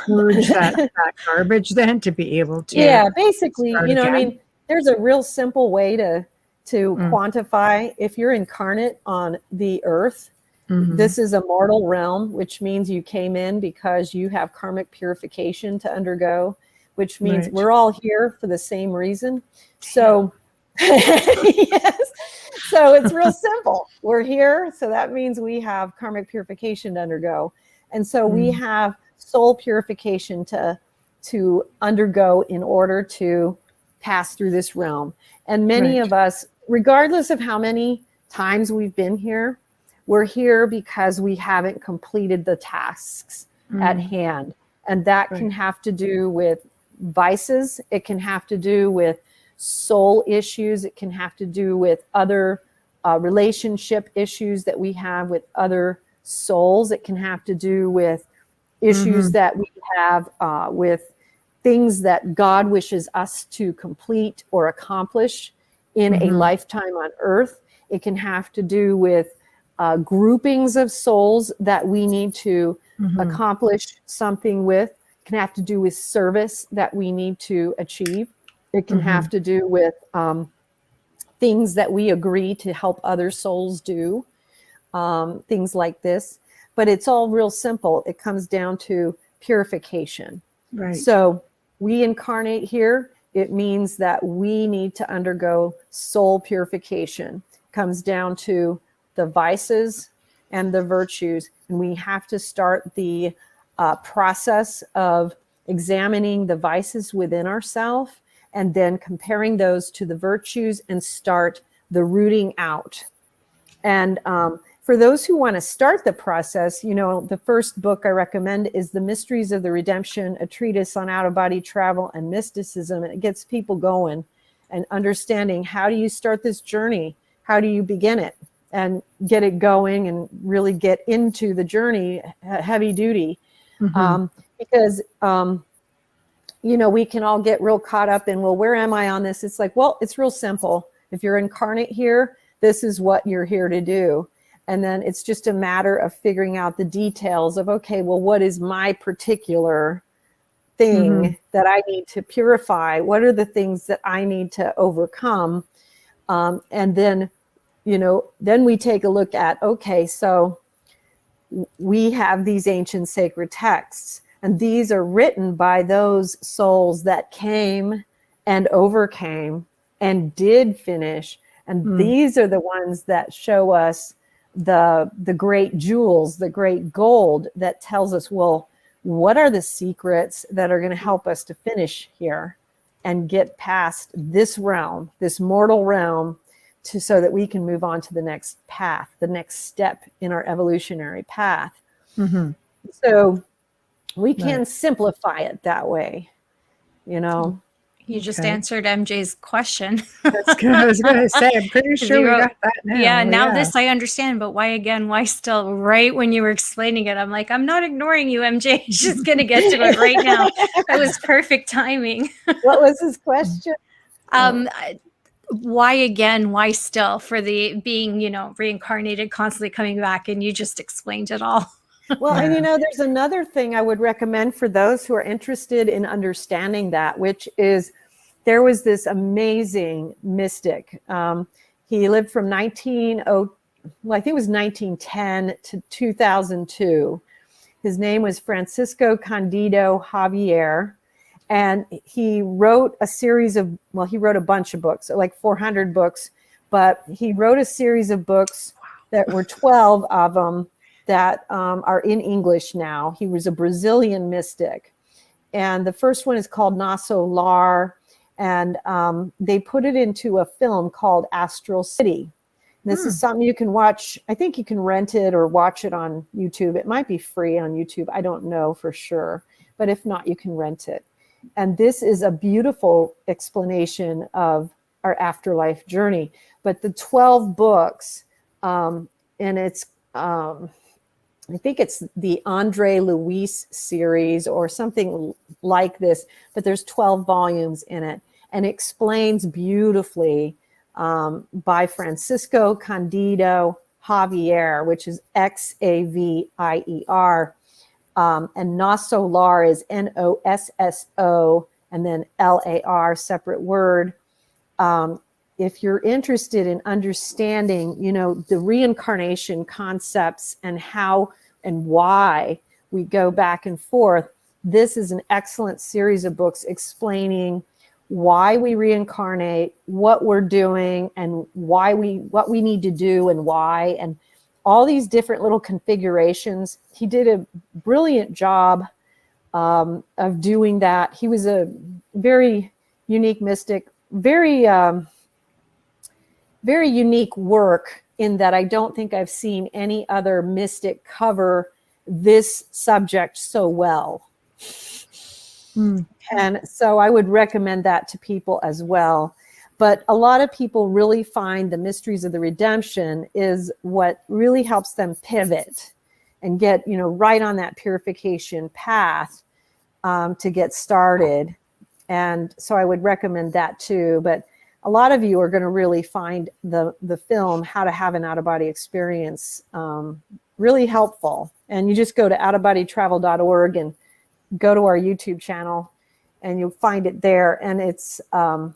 Purge that garbage then to be able to. Yeah, basically, you know, I mean, there's a real simple way to quantify if you're incarnate on the earth. This is a mortal realm, which means you came in because you have karmic purification to undergo, which means we're all here for the same reason. So, yes. So it's real simple. We're here. So that means we have karmic purification to undergo. And so we have soul purification to undergo in order to pass through this realm. And many of us, regardless of how many times we've been here, we're here because we haven't completed the tasks at hand. And that can have to do with vices. It can have to do with soul issues. It can have to do with other relationship issues that we have with other souls. It can have to do with issues that we have with things that God wishes us to complete or accomplish in a lifetime on earth. It can have to do with groupings of souls that we need to accomplish something with. It can have to do with service that we need to achieve. It can have to do with things that we agree to help other souls do, things like this. But it's all real simple. It comes down to purification. Right. So we incarnate here. It means that we need to undergo soul purification. It comes down to the vices and the virtues. And we have to start the process of examining the vices within ourselves and then comparing those to the virtues and start the rooting out. And for those who want to start the process, you know, the first book I recommend is The Mysteries of the Redemption, a treatise on out-of-body travel and mysticism. And it gets people going and understanding, how do you start this journey? How do you begin it and get it going and really get into the journey heavy duty? Because, you know, we can all get real caught up in, well, where am I on this? It's like, well, it's real simple. If you're incarnate here, this is what you're here to do. And then it's just a matter of figuring out the details of, okay, well, what is my particular thing that I need to purify? What are the things that I need to overcome? And then, you know, then we take a look at, okay, so we have these ancient sacred texts, and these are written by those souls that came and overcame and did finish. And these are the ones that show us the great jewels, the great gold that tells us, well, what are the secrets that are going to help us to finish here and get past this realm, this mortal realm, so that we can move on to the next path, the next step in our evolutionary path. So we can simplify it that way, you know. You just answered MJ's question. That's good. I was going to say, I'm pretty sure we got that now. Yeah, now this I understand, but why again? Why still? Right when you were explaining it, I'm like, I'm not ignoring you, MJ. She's going to get to it right now. That was perfect timing. What was his question? Why again? Why still? For the being, you know, reincarnated, constantly coming back, and you just explained it all. Well, and you know, there's another thing I would recommend for those who are interested in understanding that, which is there was this amazing mystic. He lived from 1910 to 2002. His name was Francisco Candido Javier. And he wrote a series of, well, he wrote a bunch of books, like 400 books, but he wrote a series of books that were 12 of them that are in English now. He was a Brazilian mystic. And the first one is called Nosso Lar. And they put it into a film called Astral City. And this is something you can watch. I think you can rent it or watch it on YouTube. It might be free on YouTube. I don't know for sure. But if not, you can rent it. And this is a beautiful explanation of our afterlife journey. But the 12 books, and it's, I think it's the Andre Luis series or something like this, but there's 12 volumes in it, and explains beautifully by Francisco Candido Javier, which is Xavier. And Nosso Lar is Nosso and then LAR, separate word. If you're interested in understanding, you know, the reincarnation concepts and how and why we go back and forth, this is an excellent series of books explaining why we reincarnate, what we're doing, and what we need to do and why, and all these different little configurations. He did a brilliant job of doing that. He was a very unique mystic, very unique work in that I don't think I've seen any other mystic cover this subject so well. And so I would recommend that to people as well. But a lot of people really find the mysteries of the redemption is what really helps them pivot and get, right on that purification path to get started. And so I would recommend that too. But a lot of you are going to really find the film, How to Have an Out-of-Body Experience, really helpful. And you just go to outofbodytravel.org and go to our YouTube channel and you'll find it there. And it's, I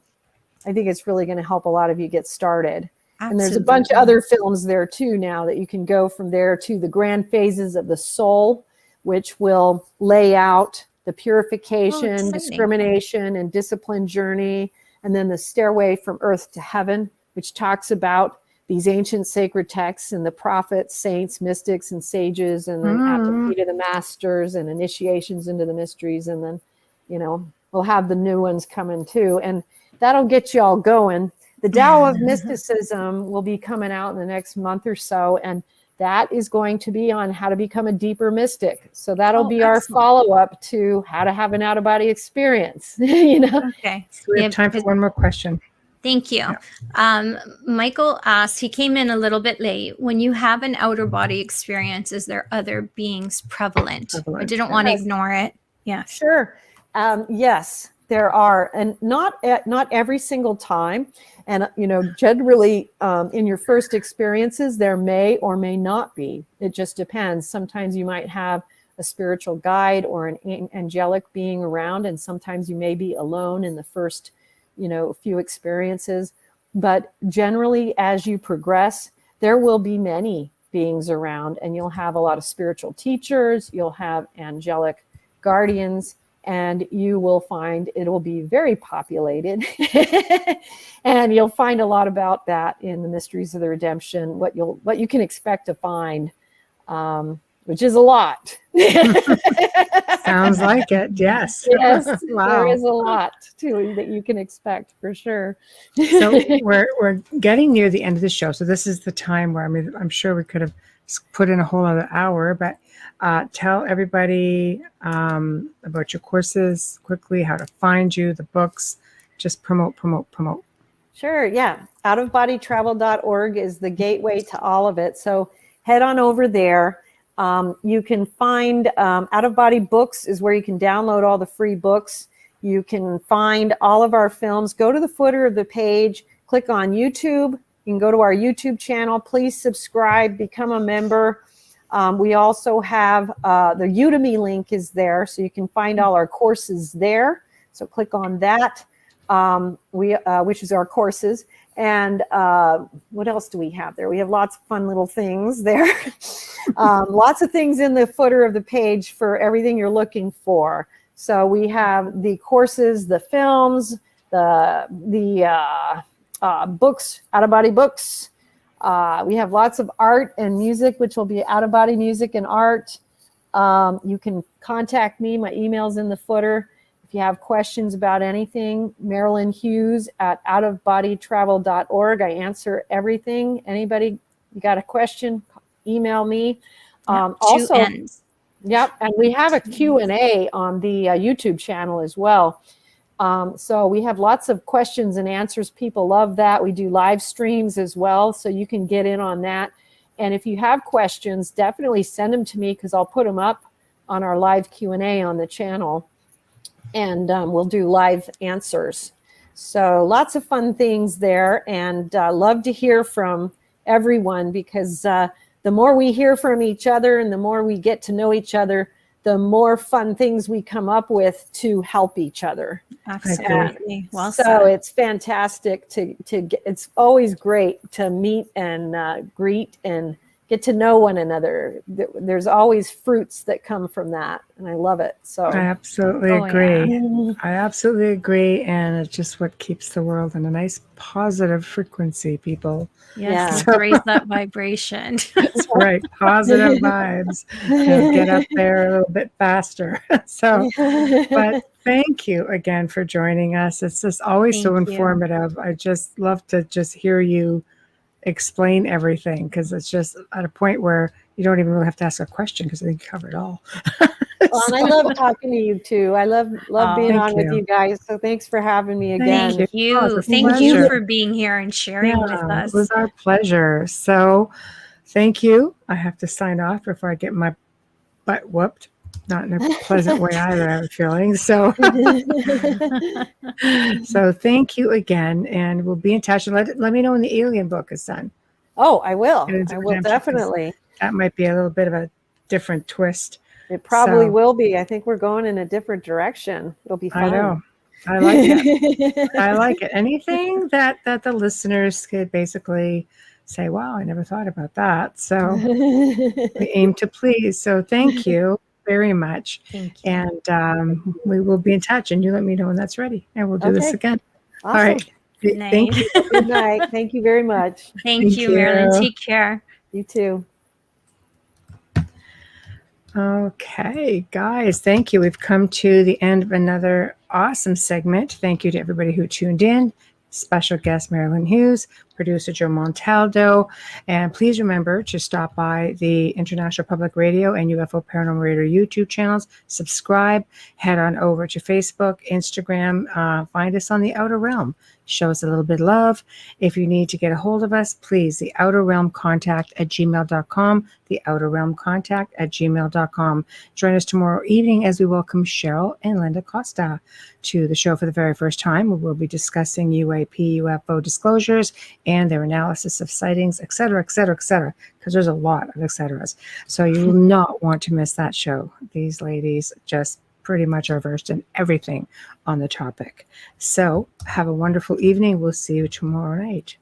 think it's really going to help a lot of you get started. Absolutely. And there's a bunch of other films there too now that you can go from there to the grand phases of the soul, which will lay out the purification, discrimination, and discipline journey. And then the stairway from earth to heaven, which talks about these ancient sacred texts and the prophets, saints, mystics, and sages, and then at the feet of the masters and initiations into the mysteries. And then, we'll have the new ones coming too. And that'll get you all going. The Tao of Mysticism will be coming out in the next month or so. And that is going to be on how to become a deeper mystic. So that'll be our follow-up to how to have an out-of-body experience. Okay. So we have time for one more question. Thank you. Yeah. Michael asked, he came in a little bit late. When you have an outer body experience, is there other beings prevalent? I didn't want to ignore it. Yeah. Sure. Yes, there are. And not every single time. And, generally in your first experiences, there may or may not be. It just depends. Sometimes you might have a spiritual guide or an angelic being around, and sometimes you may be alone in the first, few experiences. But generally, as you progress, there will be many beings around, and you'll have a lot of spiritual teachers, you'll have angelic guardians, and you will find it'll be very populated. And you'll find a lot about that in the Mysteries of the Redemption, what you can expect to find, which is a lot. Sounds like it. Yes. Yes. Wow. There is a lot too that you can expect for sure. So we're getting near the end of the show. So this is the time where, I'm sure we could have put in a whole other hour, but tell everybody about your courses quickly, how to find you, the books, just promote. Sure. Yeah. Outofbodytravel.org is the gateway to all of it. So head on over there. You can find Out of Body Books is where you can download all the free books. You can find all of our films. Go to the footer of the page, click on YouTube. You can go to our YouTube channel. Please subscribe, become a member. We also have the Udemy link is there, so you can find all our courses there. So click on that, which is our courses. And what else do we have there? We have lots of fun little things there. Lots of things in the footer of the page for everything you're looking for. So we have the courses, the films, the books, out-of-body books. We have lots of art and music, which will be out-of-body music and art. You can contact me. My email's in the footer. If you have questions about anything, Marilynn Hughes at outofbodytravel.org. I answer everything. Anybody, you got a question, email me. Also, yep, and we have a Q&A on the YouTube channel as well. So we have lots of questions and answers. People love that. We do live streams as well, so you can get in on that. And if you have questions, definitely send them to me because I'll put them up on our live Q&A on the channel. And we'll do live answers. So lots of fun things there, and love to hear from everyone because the more we hear from each other and the more we get to know each other, the more fun things we come up with to help each other. Absolutely. Well so said. It's fantastic to get, it's always great to meet and greet and get to know one another. There's always fruits that come from that, and I love it. So I absolutely agree. Yeah. I absolutely agree, and it's just what keeps the world in a nice positive frequency, people. Yes, yeah. Raise that vibration. That's right, positive vibes. Get up there a little bit faster. So, but thank you again for joining us. It's just always so informative. I just love to just hear you explain everything because it's just at a point where you don't even really have to ask a question because I think you covered it all. Well, and I love talking to you too. I love being Thank on with you. you guys. So thanks for having me again. Thank you. Oh, it's a Thank you pleasure. for being here and sharing with Yeah, us. it was our pleasure. So thank you. I have to sign off before I get my butt whooped. Not in a pleasant way either, I have a feeling. So, so thank you again. And we'll be in touch. And let me know when the alien book is done. Oh, I will. Aliens I of will Redemption, 'cause definitely. that might be a little bit of a different twist. It probably So, will be. I think we're going in a different direction. It'll be fun. I know. I like it. I like it. Anything that the listeners could basically say, wow, I never thought about that. So we aim to please. So thank you very much. Thank you. And we will be in touch, and you let me know when that's ready, and we'll do this Okay. again. Awesome. All right. Good Thank night. you. Good night. Thank you very much. Thank you, Marilyn. Take care. You too. Okay, guys, thank you. We've come to the end of another awesome segment. Thank you to everybody who tuned in. Special guest Marilynn Hughes, producer Joe Montaldo. And please remember to stop by the International Public Radio and UFO Paranormal Radio YouTube channels. Subscribe. Head on over to Facebook, Instagram. Find us on the Outer Realm. Show us a little bit of love. If you need to get a hold of us, please, the Outer Realm Contact at gmail.com. The Outer Realm Contact at gmail.com. Join us tomorrow evening as we welcome Cheryl and Linda Costa to the show for the very first time. We will be discussing UAP, UFO disclosures and their analysis of sightings, et cetera, because there's a lot of et ceteras. So you will not want to miss that show. These ladies just pretty much are versed in everything on the topic. So have a wonderful evening. We'll see you tomorrow night.